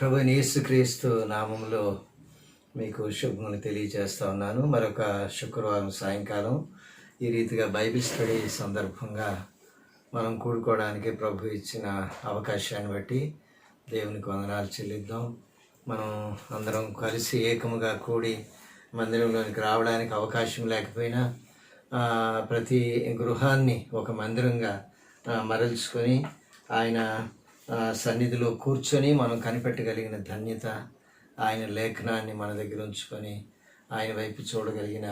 ప్రభువైన యేసుక్రీస్తు నామములో మీకు శుభములు తెలియజేస్తా ఉన్నాను. మరొక శుక్రవారం సాయంకాలం ఈ రీతిగా బైబిల్ స్టడీ సందర్భంగా మనం కూడుకోవడానికి ప్రభు ఇచ్చిన అవకాశాన్ని బట్టి దేవునికి వందనాలు చెల్లిద్దాం. మనం అందరం కలిసి ఏకముగా కూడి మందిరంలోనికి రావడానికి అవకాశం లేకపోయినా ప్రతి గృహాన్ని ఒక మందిరంగా మరల్చుకొని ఆయన సన్నిధిలో కూర్చొని మనం కనిపెట్టగలిగిన ధన్యత, ఆయన లేఖనాన్ని మన దగ్గర ఉంచుకొని ఆయన వైపు చూడగలిగిన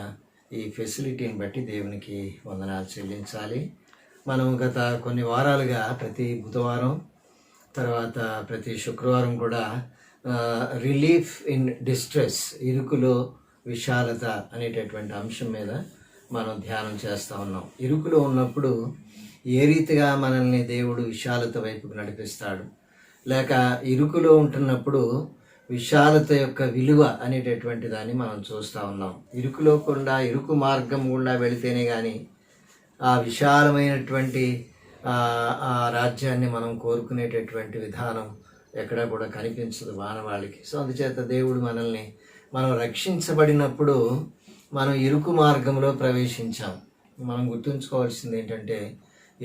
ఈ ఫెసిలిటీని బట్టి దేవునికి వందనాలు చెల్లించాలి. మనం గత కొన్ని వారాలుగా ప్రతి బుధవారం తర్వాత ప్రతి శుక్రవారం కూడా రిలీఫ్ ఇన్ డిస్ట్రెస్, ఇరుకులో విశాలత అనేటటువంటి అంశం మీద మనం ధ్యానం చేస్తూ ఉన్నాం. ఇరుకులో ఉన్నప్పుడు ఏ రీతిగా మనల్ని దేవుడు విశాలత వైపుకు నడిపిస్తాడు, లేక ఇరుకులో ఉంటున్నప్పుడు విశాలత యొక్క విలువ అనేటటువంటి దాన్ని మనం చూస్తూ ఉన్నాం. ఇరుకులో కూడా ఇరుకు మార్గం గుండా వెళితేనే కానీ ఆ విశాలమైనటువంటి ఆ రాజ్యాన్ని మనం కోరుకునేటటువంటి విధానం ఎక్కడా కూడా కనిపించదు మానవాళికి. సో అందుచేత దేవుడు మనం రక్షించబడినప్పుడు మనం ఇరుకు మార్గంలో ప్రవేశించాం. మనం గుర్తుంచుకోవాల్సింది ఏంటంటే,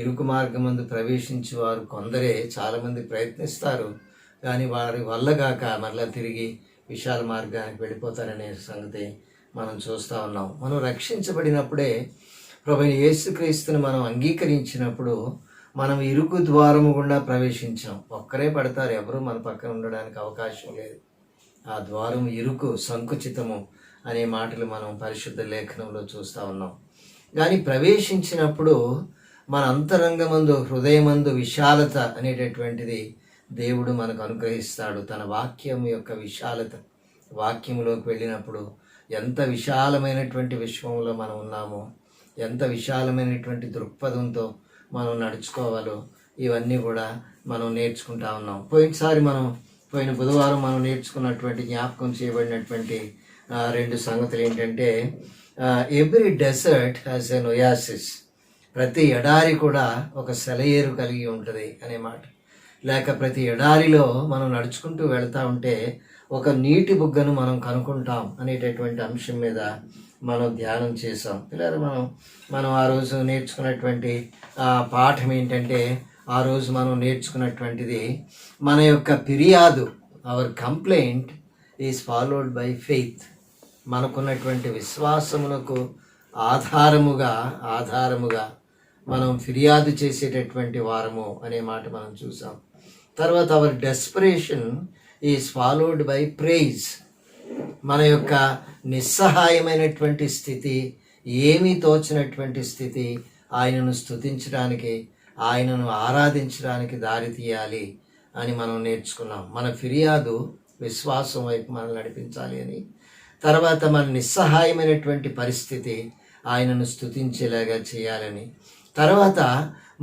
ఇరుకు మార్గమందు ప్రవేశించి వారు కొందరే, చాలామంది ప్రయత్నిస్తారు కానీ వారి వల్ల కాక మరలా తిరిగి విశాల మార్గానికి వెళ్ళిపోతారనే సంగతి మనం చూస్తూ ఉన్నాం. మనం రక్షించబడినప్పుడే ప్రభువైన యేసుక్రీస్తుని మనం అంగీకరించినప్పుడు మనం ఇరుకు ద్వారము గుండా ప్రవేశించాం. ఒక్కరే పడతారు, ఎవరు మన పక్కన ఉండడానికి అవకాశం లేదు. ఆ ద్వారం ఇరుకు, సంకుచితము అనే మాటలు మనం పరిశుద్ధ లేఖనంలో చూస్తూ ఉన్నాం. కానీ ప్రవేశించినప్పుడు మన అంతరంగమందు, హృదయమందు విశాలత అనేటటువంటిది దేవుడు మనకు అనుగ్రహిస్తాడు. తన వాక్యం యొక్క విశాలత, వాక్యంలోకి వెళ్ళినప్పుడు ఎంత విశాలమైనటువంటి విశ్వంలో మనం ఉన్నామో, ఎంత విశాలమైనటువంటి దృక్పథంతో మనం నడుచుకోవాలో ఇవన్నీ కూడా మనం నేర్చుకుంటా ఉన్నాం. పోయిన బుధవారం మనం నేర్చుకున్నటువంటి, జ్ఞాపకం చేయబడినటువంటి రెండు సంగతులు ఏంటంటే, every desert has an oasis, ప్రతి ఎడారి కూడా ఒక సెలయేరు కలిగి ఉంటుంది అనే మాట. లేక ప్రతి ఎడారిలో మనం నడుచుకుంటూ వెళ్తూ ఉంటే ఒక నీటి బుగ్గను మనం కనుక్కుంటాం అనేటటువంటి అంశం మీద మనం ధ్యానం చేసాం. పిల్లలు మనం ఆ రోజు నేర్చుకున్నటువంటి పాఠం ఏంటంటే, ఆ రోజు మనం నేర్చుకున్నటువంటిది మన యొక్క ఫిర్యాదు, our complaint is followed by faith. మనకున్నటువంటి విశ్వాసమునకు ఆధారముగా మనం ఫిర్యాదు చేసేటటువంటి వారము అనే మాట మనం చూసాం. తర్వాత our desperation is followed by praise. మన యొక్క నిస్సహాయమైనటువంటి స్థితి, ఏమీ తోచినటువంటి స్థితి, ఆయనను స్తుతించడానికి, ఆయనను ఆరాధించడానికి దారి తీయాలి అని మనం నేర్చుకున్నాం. మన ఫిర్యాదు విశ్వాసం వైపు మనల్ని నడిపించాలి అని. తర్వాత మన నిస్సహాయమైనటువంటి పరిస్థితి ఆయనను స్తుతించేలాగా చేయాలని. తర్వాత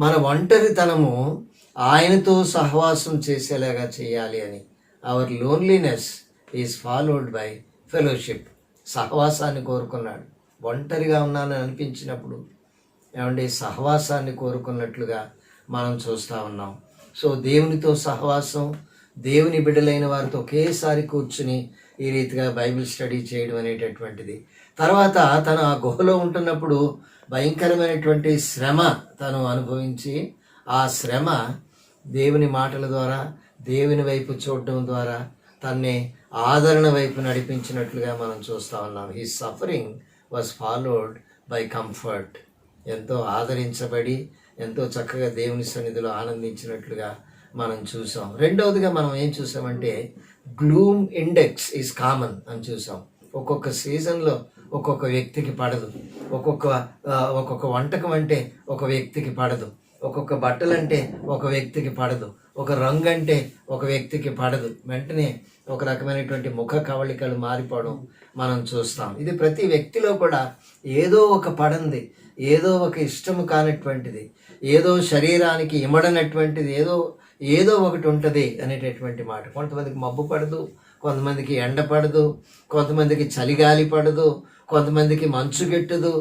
మన ఒంటరితనము ఆయనతో సహవాసం చేసేలాగా చేయాలి అని. Our loneliness is followed by fellowship. సహవాసాన్ని కోరుకున్నాడు. ఒంటరిగా ఉన్నానని అనిపించినప్పుడు సహవాసాన్ని కోరుకున్నట్లుగా మనం చూస్తూ ఉన్నాం. సో దేవునితో సహవాసం, దేవుని బిడ్డలైన వారితో ఒకేసారి కూర్చుని ఈ రీతిగా బైబిల్ స్టడీ చేయడం అనేటటువంటిది. తర్వాత తను ఆ గుహలో ఉంటున్నప్పుడు భయంకరమైనటువంటి శ్రమ తను అనుభవించి, ఆ శ్రమ దేవుని మాటల ద్వారా, దేవుని వైపు చూడడం ద్వారా తన్నే ఆదరణ వైపు నడిపించినట్లుగా మనం చూస్తూ ఉన్నాం. His suffering was followed by comfort. ఎంతో ఆదరించబడి ఎంతో చక్కగా దేవుని సన్నిధిలో ఆనందించినట్లుగా మనం చూసాం. రెండవదిగా మనం ఏం చూసామంటే, గ్లూమ్ ఇండెక్స్ ఈజ్ కామన్ అని చూసాం. ఒక్కొక్క సీజన్లో ఒక్కొక్క వ్యక్తికి పడదు. ఒక్కొక్క వంటకం అంటే ఒక వ్యక్తికి పడదు. ఒక్కొక్క బట్టలు అంటే ఒక వ్యక్తికి పడదు. ఒక రంగు అంటే ఒక వ్యక్తికి పడదు. వెంటనే ఒక రకమైనటువంటి ముఖ కవళికలు మారిపోవడం మనం చూస్తాం. ఇది ప్రతి వ్యక్తిలో కూడా ఏదో ఒక పడంది, ఏదో ఒక ఇష్టము కానటువంటిది, ఏదో శరీరానికి ఇమడనటువంటిది, ఏదో ఒకటి ఉంటుంది అనేటటువంటి మాట. కొంతమందికి మబ్బు పడదు, కొంతమందికి ఎండ పడదు, కొంతమందికి చలిగాలి పడదు, కొంతమందికి మంచు గిట్టదు.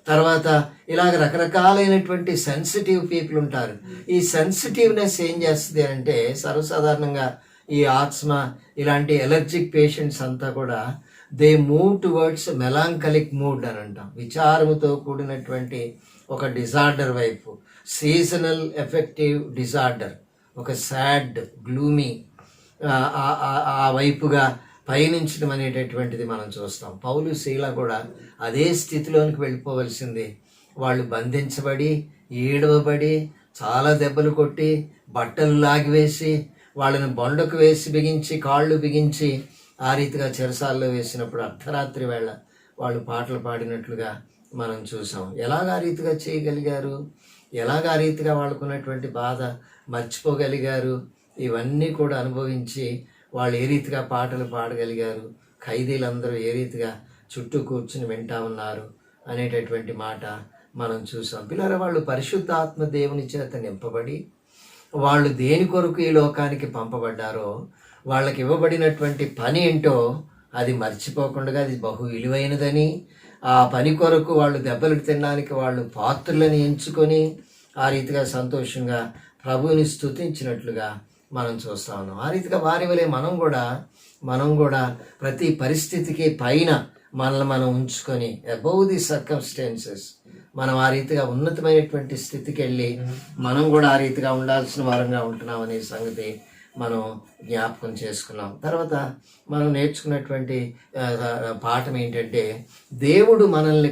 తర్వాత ఇలాగ రకరకాలైనటువంటి సెన్సిటివ్ పీపుల్ ఉంటారు. ఈ సెన్సిటివ్నెస్ ఏం చేస్తుంది అంటే, సర్వసాధారణంగా ఈ ఆస్మా ఇలాంటి ఎలర్జిక్ పేషెంట్స్ అంతా కూడా దే మూవ్ టువర్డ్స్ మెలాంకలిక్ మూడ్ అని అంటాం. విచారముతో కూడినటువంటి ఒక డిజార్డర్ వైపు, సీజనల్ ఎఫెక్టివ్ డిజార్డర్, ఒక సాడ్ గ్లూమీ ఆ వైపుగా పయనించడం అనేటటువంటిది మనం చూస్తాం. పౌలు శీల కూడా అదే స్థితిలోనికి వెళ్ళిపోవలసింది. వాళ్ళు బంధించబడి, ఏడవబడి, చాలా దెబ్బలు కొట్టి, బట్టలు లాగివేసి, వాళ్ళని బొండకు వేసి బిగించి, కాళ్ళు బిగించి ఆ రీతిగా చెరసాల్లో వేసినప్పుడు అర్ధరాత్రి వేళ వాళ్ళు పాటలు పాడినట్లుగా మనం చూసాం. ఎలాగా రీతిగా చేయగలిగారు, ఎలాగా రీతిగా వాళ్ళకున్నటువంటి బాధ మర్చిపోగలిగారు, ఇవన్నీ కూడా అనుభవించి వాళ్ళు ఏ రీతిగా పాటలు పాడగలిగారు, ఖైదీలందరూ ఏ రీతిగా చుట్టూ కూర్చుని వింటా ఉన్నారు అనేటటువంటి మాట మనం చూసాం. పిల్లల వాళ్ళు పరిశుద్ధాత్మ దేవుని చేత నింపబడి వాళ్ళు దేని కొరకు ఈ లోకానికి పంపబడ్డారో, వాళ్ళకి ఇవ్వబడినటువంటి పని ఏంటో అది మర్చిపోకుండా అది బహు విలువైనదని, ఆ పని కొరకు వాళ్ళు దెబ్బలు తినడానికి వాళ్ళు పాత్రులని ఎంచుకొని ఆ రీతిగా సంతోషంగా ప్రభువుని స్తుతించినట్లుగా మనం చూస్తా ఉన్నాం. ఆ రీతిగా వారి వలె మనం కూడా ప్రతి పరిస్థితికి పైన మనల్ని మనం ఉంచుకొని అబౌవ్ ది సర్కమ్స్టాన్సెస్ మనం ఆ రీతిగా ఉన్నతమైనటువంటి స్థితికి వెళ్ళి మనం కూడా ఆ రీతిగా ఉండాల్సిన వారంగా ఉంటున్నాం అనే సంగతి మనం జ్ఞాపకం చేసుకున్నాం. తర్వాత మనం నేర్చుకున్నటువంటి పాఠం ఏంటంటే, దేవుడు మనల్ని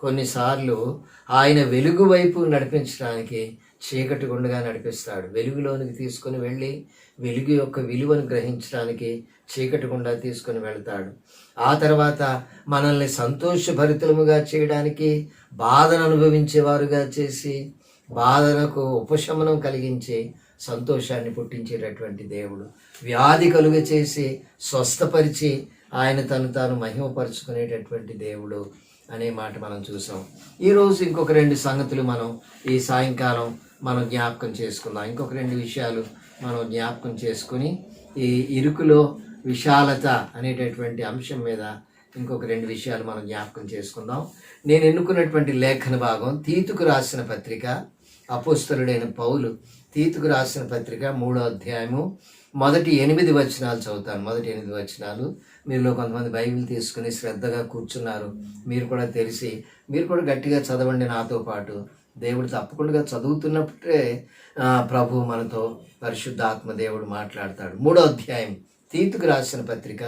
కొన్నిసార్లు ఆయన వెలుగు వైపు నడిపించడానికి చీకటి గుండగా నడిపిస్తాడు. వెలుగులోనికి తీసుకొని వెళ్ళి వెలుగు యొక్క విలువను గ్రహించడానికి చీకటి గుండా తీసుకొని వెళ్తాడు. ఆ తర్వాత మనల్ని సంతోషభరితముగా చేయడానికి బాధను అనుభవించేవారుగా చేసి, బాధలకు ఉపశమనం కలిగించి సంతోషాన్ని పుట్టించేటటువంటి దేవుడు. వ్యాధి కలుగ చేసి స్వస్థపరిచి ఆయన తాను మహిమపరుచుకునేటటువంటి దేవుడు అనే మాట మనం చూసాం. ఈరోజు ఇంకొక 2 సంగతులు మనం ఈ సాయంకాలం మనం జ్ఞాపకం చేసుకుందాం. ఇంకొక 2 విషయాలు మనం జ్ఞాపకం చేసుకుని ఈ ఇరుకులో విశాలత అనేటటువంటి అంశం మీద ఇంకొక 2 విషయాలు మనం జ్ఞాపకం చేసుకుందాం. నేను ఎన్నుకున్నటువంటి లేఖన భాగం తీతుకు రాసిన పత్రిక, అపోస్తలుడైన పౌలు తీతుకు రాసిన పత్రిక 3వ అధ్యాయము మొదటి 8 వచనాలు చదువుతాను. మొదటి 8 వచనాలు. మీలో కొంతమంది బైబిల్ తీసుకుని శ్రద్ధగా కూర్చున్నారు. మీరు కూడా గట్టిగా చదవండి నాతో పాటు. దేవుడు తప్పకుండా చదువుతున్నప్పుడే ప్రభు మనతో పరిశుద్ధాత్మ దేవుడు మాట్లాడతాడు. 3వ అధ్యాయం తీతుకు రాసిన పత్రిక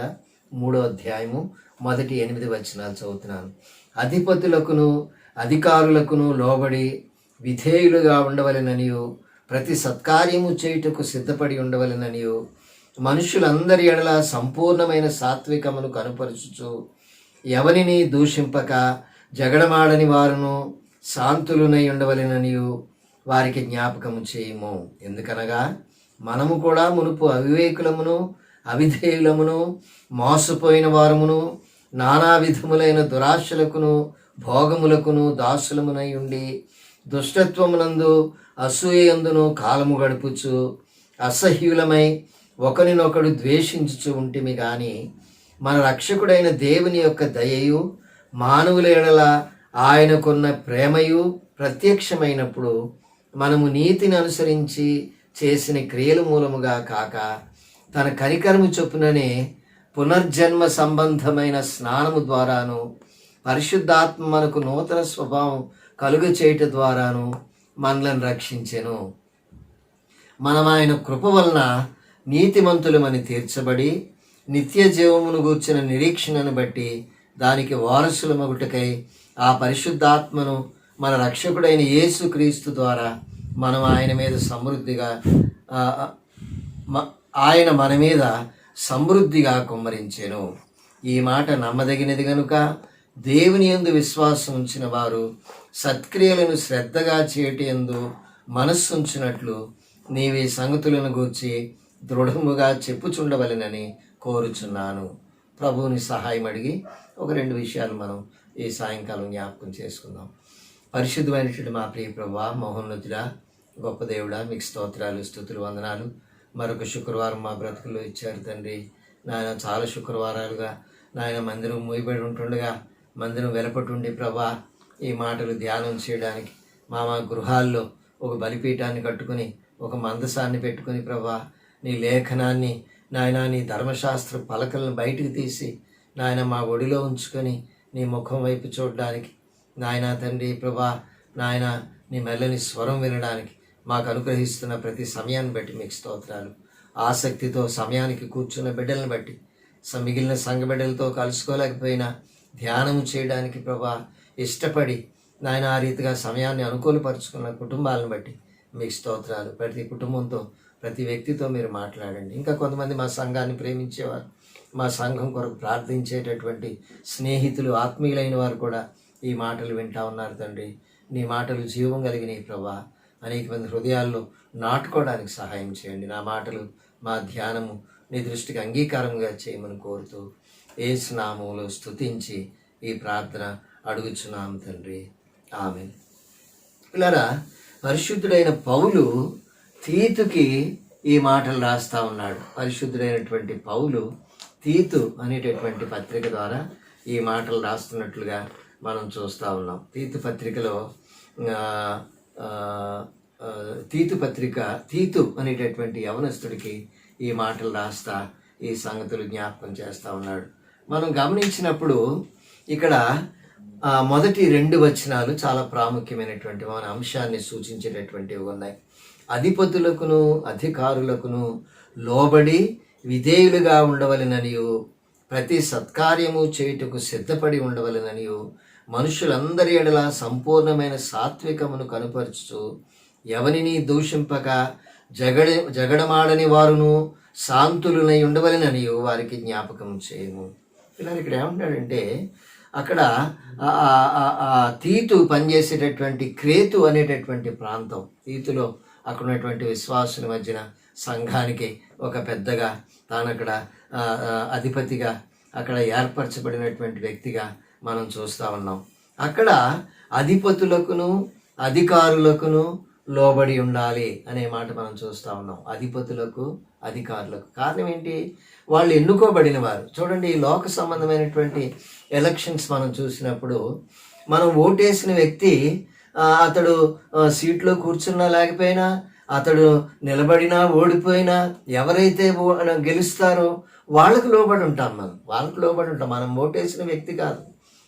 3వ అధ్యాయము మొదటి 8 వచనాలు చదువుతున్నాను. అధిపతులకును అధికారులకును లోబడి విధేయులుగా ఉండవలెననియు, ప్రతి సత్కార్యము చేయుటకు సిద్ధపడి ఉండవలెననియు, మనుషులందరి ఎడల సంపూర్ణమైన సాత్వికమును కనుపరుచుచు, ఎవరిని దూషింపక జగడమాడని వారును శాంతులునై ఉండవలెననియు వారికి జ్ఞాపకము చేయము. ఎందుకనగా మనము కూడా మునుపు అవివేకులమును అవిధేయులమును మోసపోయిన వారమును నానా విధములైన దురాశలకును భోగములకును దాసులమునై ఉండి దుష్టత్వమునందు అసూయందును కాలము గడుపుచు అసహ్యులమై ఒకరినొకడు ద్వేషించుచు ఉంటిమి. గాని మన రక్షకుడైన దేవుని యొక్క దయయు మానవుల ఎడల ఆయనకున్న ప్రేమయు ప్రత్యక్షమైనప్పుడు మనము నీతిని అనుసరించి చేసిన క్రియల మూలముగా కాక తన కనికరము చొప్పుననే పునర్జన్మ సంబంధమైన స్నానము ద్వారాను పరిశుద్ధాత్మ మనకు నూతన స్వభావం కలుగ చేయట ద్వారాను మనలను రక్షించెను. మనం ఆయన కృప వలన నీతిమంతులమని తీర్చబడి నిత్య జీవమును గూర్చిన నిరీక్షణను బట్టి దానికి వారసులమగుటకై ఆ పరిశుద్ధాత్మను మన రక్షకుడైన యేసు క్రీస్తు ద్వారా మనం ఆయన మన మీద సమృద్ధిగా కుమ్మరించెను. ఈ మాట నమ్మదగినది గనుక దేవుని యందు విశ్వాసం ఉంచిన వారు సత్క్రియలను శ్రద్ధగా చేయటి యందు మనస్సు ఉంచినట్లు నీవీ సంగతులను గూర్చి దృఢముగా చెప్పుచుండవలెనని కోరుచున్నాను. ప్రభువుని సహాయం అడిగి ఒక 2 విషయాలు మనం ఈ సాయంకాలం జ్ఞాపకం చేసుకుందాం. పరిశుద్ధమైనటువంటి మా ప్రియ ప్రభువా, మహోన్నతుడా, గొప్ప దేవుడా, మీకు స్తోత్రాలు, స్తుతులు, వందనాలు. మరొక శుక్రవారం మా బ్రతుకుల్లో ఇచ్చారు తండ్రి. నాయన చాలా శుక్రవారాలుగా నాయన మందిరం మూయబడి ఉంటుండగా మందిరం వెలపటుండి ప్రభా ఈ మాటలు ధ్యానం చేయడానికి మా గృహాల్లో ఒక బలిపీఠాన్ని కట్టుకుని ఒక మందసాన్ని పెట్టుకుని ప్రభా నీ లేఖనాన్ని నాయన, నీ ధర్మశాస్త్ర పలకలను బయటికి తీసి నాయన మా ఒడిలో ఉంచుకొని నీ ముఖం వైపు చూడడానికి నాయన తండ్రి ప్రభా, నాయన నీ మెల్లని స్వరం వినడానికి మాకు అనుగ్రహిస్తున్న ప్రతి సమయాన్ని బట్టి మీకు స్తోత్రాలు. ఆసక్తితో సమయానికి కూర్చున్న బిడ్డలను బట్టి మిగిలిన సంఘ బిడ్డలతో కలుసుకోలేకపోయినా ధ్యానం చేయడానికి ప్రభా ఇష్టపడి నాయన ఆ రీతిగా సమయాన్ని అనుకూలపరుచుకున్న కుటుంబాలను బట్టి మీకు స్తోత్రాలు. ప్రతి కుటుంబంతో, ప్రతి వ్యక్తితో మీరు మాట్లాడండి. ఇంకా కొంతమంది మా సంఘాన్ని ప్రేమించేవారు, మా సంఘం కొరకు ప్రార్థించేటటువంటి స్నేహితులు, ఆత్మీయులైన వారు కూడా ఈ మాటలు వింటా ఉన్నారు తండ్రి. నీ మాటలు జీవం కలిగినవి ప్రభా, అనేక మంది హృదయాల్లో నాటుకోవడానికి సహాయం చేయండి. నా మాటలు, మా ధ్యానము నీ దృష్టికి అంగీకారంగా చేయమని కోరుతూ యేసు నామములో స్తుతించి ఈ ప్రార్థన అడుగుచున్నాము తండ్రి, ఆమేన్. పిల్లరా, పరిశుద్ధుడైన పౌలు తీతుకి ఈ మాటలు రాస్తా ఉన్నాడు. పరిశుద్ధుడైనటువంటి పౌలు తీతు అనేటటువంటి పత్రిక ద్వారా ఈ మాటలు రాస్తున్నట్లుగా మనం చూస్తూ ఉన్నాం. తీతు పత్రికలో తీతు అనేటటువంటి యవనస్తుడికి ఈ మాటలు రాస్తా ఈ సంగతులు జ్ఞాపకం చేస్తూ ఉన్నాడు. మనం గమనించినప్పుడు ఇక్కడ మొదటి 2 వచనాలు చాలా ప్రాముఖ్యమైనటువంటి మన అంశాన్ని సూచించేటటువంటివి ఉన్నాయి. అధిపతులకును అధికారులకును లోబడి విధేయులుగా ఉండవలెననియు, ప్రతి సత్కార్యము చేయుటకు సిద్ధపడి ఉండవలెననియు, మనుషులందరి ఎడల సంపూర్ణమైన సాత్వికమును కనుపరుచుచు ఎవరిని దూషింపక జగడమాడని వారును శాంతులునై ఉండవలెననియు వారికి జ్ఞాపకం చేయము. ఇలా ఇక్కడ ఏమంటాడంటే, అక్కడ తీతు పనిచేసేటటువంటి క్రేతు అనేటటువంటి ప్రాంతం, తీతులో అక్కడ ఉన్నటువంటి విశ్వాసుల మధ్యన సంఘానికి ఒక పెద్దగా, తాను అక్కడ అధిపతిగా, అక్కడ ఏర్పరచబడినటువంటి వ్యక్తిగా మనం చూస్తూ ఉన్నాం. అక్కడ అధిపతులకును అధికారులకును లోబడి ఉండాలి అనే మాట మనం చూస్తూ ఉన్నాం. అధిపతులకు అధికారులకు కారణం ఏంటి? వాళ్ళు ఎన్నుకోబడిన వారు. చూడండి, ఈ లోక సంబంధమైనటువంటి ఎలక్షన్స్ మనం చూసినప్పుడు మనం ఓటేసిన వ్యక్తి అతడు సీట్లో కూర్చున్నా లేకపోయినా, అతడు నిలబడినా ఓడిపోయినా, ఎవరైతే గెలుస్తారో వాళ్ళకు లోబడి ఉంటాం. వాళ్ళకు లోబడి ఉంటాం. మనం ఓటేసిన వ్యక్తి కాదు,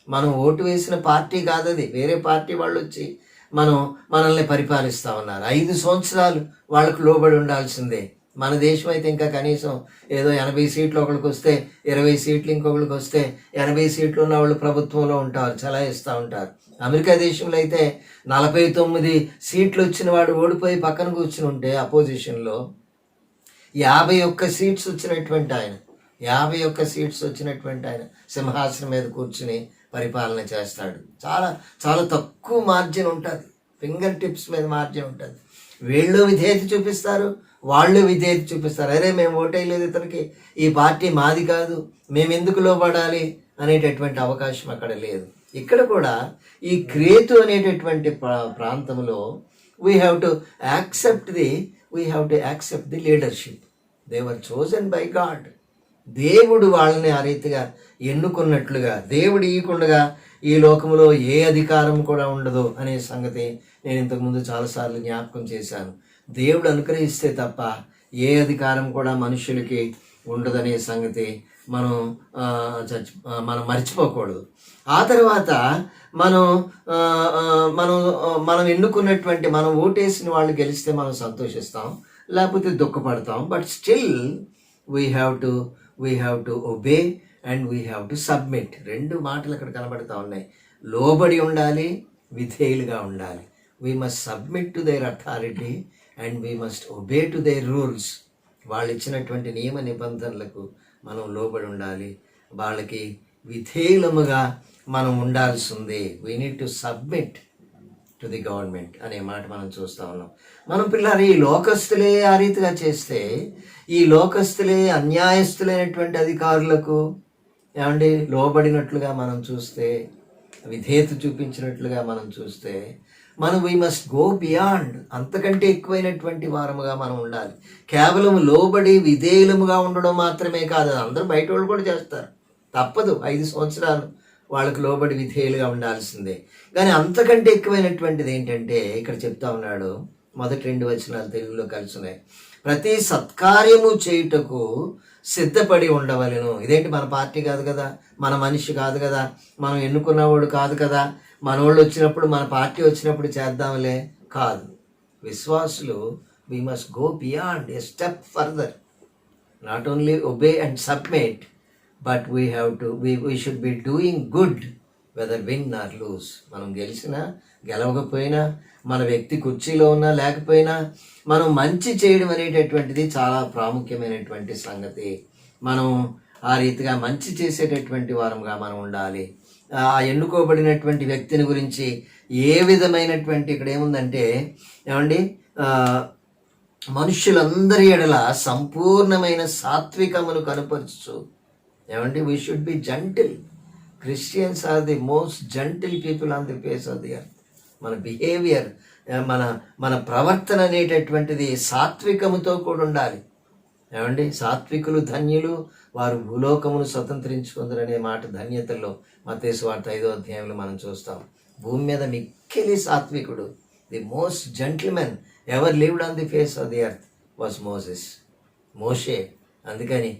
మనం ఓటు వేసిన పార్టీ కాదు, అది వేరే పార్టీ వాళ్ళు వచ్చి మనల్ని పరిపాలిస్తూ ఉన్నారు. 5 సంవత్సరాలు వాళ్ళకు లోబడి ఉండాల్సిందే. మన దేశం అయితే ఇంకా కనీసం ఏదో 80 సీట్లు ఒకరికి వస్తే 20 సీట్లు ఇంకొకరికి వస్తే 80 సీట్లు ఉన్న వాళ్ళు ప్రభుత్వంలో ఉంటారు, చలాయిస్తూ ఉంటారు. అమెరికా దేశంలో అయితే 49 సీట్లు వచ్చిన వాడు ఓడిపోయి పక్కన కూర్చుని ఉంటే అపోజిషన్లో 51 సీట్స్ వచ్చినటువంటి ఆయన 51 సీట్స్ వచ్చినటువంటి ఆయన సింహాసనం మీద కూర్చుని పరిపాలన చేస్తాడు. చాలా చాలా తక్కువ మార్జిన్ ఉంటుంది, ఫింగర్ టిప్స్ మీద మార్జిన్ ఉంటుంది. వీళ్ళు విధేయత చూపిస్తారు, వాళ్ళు విధేయత చూపిస్తారు. అరే మేము ఓటేయలేదు, ఇతనికి ఈ పార్టీ మాది కాదు, మేము ఎందుకు లోబడాలి అనేటటువంటి అవకాశం అక్కడ లేదు. ఇక్కడ కూడా ఈ క్రేతు అనేటటువంటి ప్రాంతంలో we have to accept the leadership. They were chosen by God. దేవుడు వాళ్ళని ఆ రీతిగా ఎన్నుకున్నట్లుగా, దేవుడు ఇవ్వకుండా ఈ లోకంలో ఏ అధికారం కూడా ఉండదు అనే సంగతి నేను ఇంతకుముందు చాలాసార్లు జ్ఞాపకం చేశాను. దేవుడు అనుగ్రహిస్తే తప్ప ఏ అధికారం కూడా మనుషులకి ఉండదనే సంగతి మనం మర్చిపోకూడదు. ఆ తర్వాత మనం ఎన్నుకున్నటువంటి, మనం ఓటేసిన వాళ్ళు గెలిస్తే మనం సంతోషిస్తాం, లేకపోతే దుఃఖపడతాం. But still we have to obey and we have to submit. 2 మాటలు అక్కడ కనబడతా ఉన్నాయి. లోబడి ఉండాలి, విధేయులుగా ఉండాలి. We must submit to their authority and we must obey to their rules. వాళ్ళు ఇచ్చినటువంటి నియమ నిబంధనలకు మనం లోబడి ఉండాలి, వాళ్ళకి విధేయులముగా మనం ఉండాల్సి ఉంది. We need to submit to the government అనే మాట మనం చూస్తూ ఉన్నాం. మనం పిల్లలు ఈ లోకస్తులే ఆ రీతిగా చేస్తే, ఈ లోకస్తులే అన్యాయస్తులైనటువంటి అధికారులకు లోబడినట్లుగా మనం చూస్తే, విధేయత చూపించినట్లుగా మనం చూస్తే, వీ మస్ట్ గో బియాండ్. అంతకంటే ఎక్కువైనటువంటి వారముగా మనం ఉండాలి. కేవలం లోబడి విధేయులముగా ఉండడం మాత్రమే కాదు, అందరూ బయట వాళ్ళు కూడా చేస్తారు, తప్పదు. 5 సంవత్సరాలు వాళ్ళకు లోబడి విధేయులుగా ఉండాల్సిందే. కానీ అంతకంటే ఎక్కువైనటువంటిది ఏంటంటే ఇక్కడ చెప్తా ఉన్నాడు, మొదటి 2 వచనాలు తెలుగులో కలిసి ఉన్నాయి. ప్రతి సత్కార్యము చేయుటకు సిద్ధపడి ఉండవలెను. ఇదేంటి, మన పార్టీ కాదు కదా, మన మనిషి కాదు కదా, మనం ఎన్నుకున్నవాడు కాదు కదా, మనోళ్ళు వచ్చినప్పుడు మన పార్టీ వచ్చినప్పుడు చేద్దాంలే కాదు. విశ్వాసులు we must go beyond, a step further, not only obey and submit, but we should be doing good whether win or lose. మనం గెలిచినా గెలవకపోయినా, మన వ్యక్తి కుర్చీలో ఉన్నా లేకపోయినా, మనం మంచి చేయడం అనేటటువంటిది చాలా ప్రాముఖ్యమైనటువంటి సంగతి. మనం ఆ రీతిగా మంచి చేసేటటువంటి వారంగా మనం ఉండాలి. ఆ ఎన్నుకోబడినటువంటి వ్యక్తిని గురించి ఏ విధమైనటువంటి, ఇక్కడ ఏముందంటే ఏమండి, మనుష్యులందరి ఎడల సంపూర్ణమైన సాత్వికమును కనపరచు. ఏమండి, we should be gentle. Christians are the most gentle people on the face of the earth. మన బిహేవియర్, మన ప్రవర్తన అనేటటువంటిది సాత్వికముతో కూడా ఉండాలి. ఏమండి, సాత్వికులు ధన్యులు, వారు భూలోకమును స్వతంత్రించుకుందరనే మాట ధన్యతల్లో మత్తయి సువార్త 5వ అధ్యాయంలో మనం చూస్తాం. భూమి మీద మిక్కిలి సాత్వికుడు, the most gentlemen ever lived on the face of the earth was మోషే. అందుకని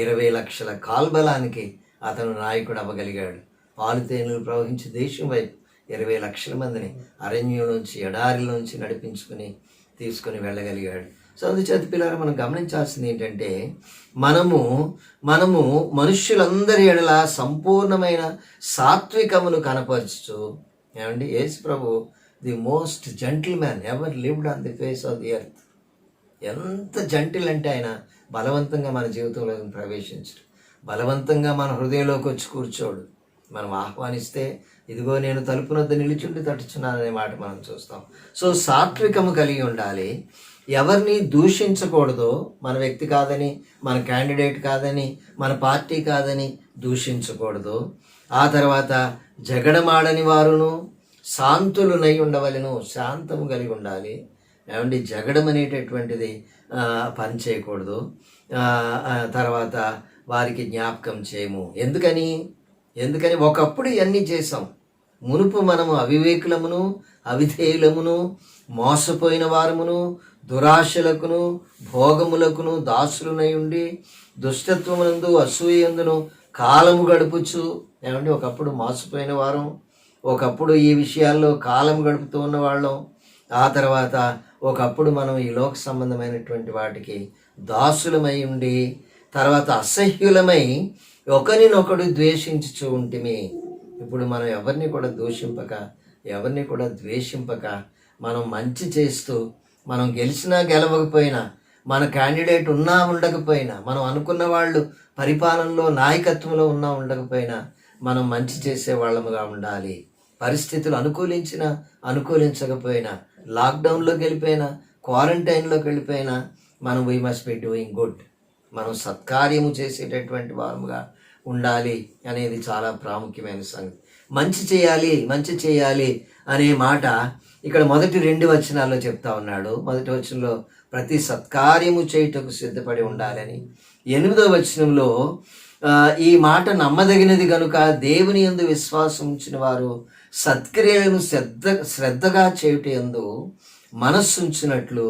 20 లక్షల కాల్బలానికి అతను నాయకుడు అవ్వగలిగాడు. పాలు తేనెలు ప్రవహించే దేశం వైపు 20 లక్షల మందిని అరణ్యం నుంచి, ఎడారిలోంచి తీసుకొని వెళ్ళగలిగాడు. సో అందుచేత పిల్లలు మనం గమనించాల్సింది ఏంటంటే, మనము మనుష్యులందరి ఎడల సంపూర్ణమైన సాత్వికమును కనపరచు. ఏమండి, యేసు ప్రభు the most gentle man ever lived on the face of the earth. ఎంత జెంటిల్ అంటే ఆయన బలవంతంగా మన జీవితంలోకి ప్రవేశించడు, బలవంతంగా మన హృదయంలోకి వచ్చి కూర్చోడు. మనం ఆహ్వానిస్తే ఇదిగో నేను తలుపు వద్ద నిలిచుండి తట్టుచున్నాననే మాట మనం చూస్తాం. సో సాత్వికము కలిగి ఉండాలి. ఎవరిని దూషించకూడదు. మన వ్యక్తి కాదని, మన క్యాండిడేట్ కాదని, మన పార్టీ కాదని దూషించకూడదు. ఆ తర్వాత జగడమాడని వారును శాంతులునై ఉండవలెను. శాంతము కలిగి ఉండాలి. ఏమండి, జగడం అనేటటువంటిది పని చేయకూడదు. తర్వాత వారికి జ్ఞాపకం చేయము. ఎందుకని ఒకప్పుడు ఇవన్నీ చేసాం. మునుపు మనము అవివేకులమును, అవిధేయులమును, మోసపోయిన వారమును, దురాశలకును, భోగములకును దాసులునై ఉండి దుష్టత్వమునందు, అసూయందును కాలము గడుపుచు. ఏమంటే, ఒకప్పుడు మోసపోయిన వారం, ఒకప్పుడు ఈ విషయాల్లో కాలం గడుపుతూ ఉన్నవాళ్ళం. ఆ తర్వాత ఒకప్పుడు మనం ఈ లోక సంబంధమైనటువంటి వాటికి దాసులమై ఉండి, తర్వాత అసహ్యులమై ఒకరినొకడు ద్వేషించుచూ ఉంటిమి. ఇప్పుడు మనం ఎవరిని కూడా దూషింపక, ఎవరిని కూడా ద్వేషింపక, మనం మంచి చేస్తూ, మనం గెలిచినా గెలవకపోయినా, మన క్యాండిడేట్ ఉన్నా ఉండకపోయినా, మనం అనుకున్న వాళ్ళు పరిపాలనలో నాయకత్వంలో ఉన్నా ఉండకపోయినా, మనం మంచి చేసే వాళ్ళముగా ఉండాలి. పరిస్థితులు అనుకూలించినా అనుకూలించకపోయినా, లాక్డౌన్లోకి వెళ్ళిపోయినా, క్వారంటైన్లోకి వెళ్ళిపోయినా, మనం we must be doing good. మనం సత్కార్యము చేసేటటువంటి వారముగా ఉండాలి అనేది చాలా ప్రాముఖ్యమైన సంగతి. మంచి చేయాలి అనే మాట ఇక్కడ మొదటి 2 వచనాల్లో చెప్తా ఉన్నాడు. మొదటి వచనంలో ప్రతి సత్కార్యము చేయుటకు సిద్ధపడి ఉండాలని, 8వ వచనంలో ఈ మాట నమ్మదగినది గనుక దేవుని యందు విశ్వాసం ఉంచిన వారు సత్క్రియలను శ్రద్ధగా చేయుట యందు మనస్సుంచినట్లు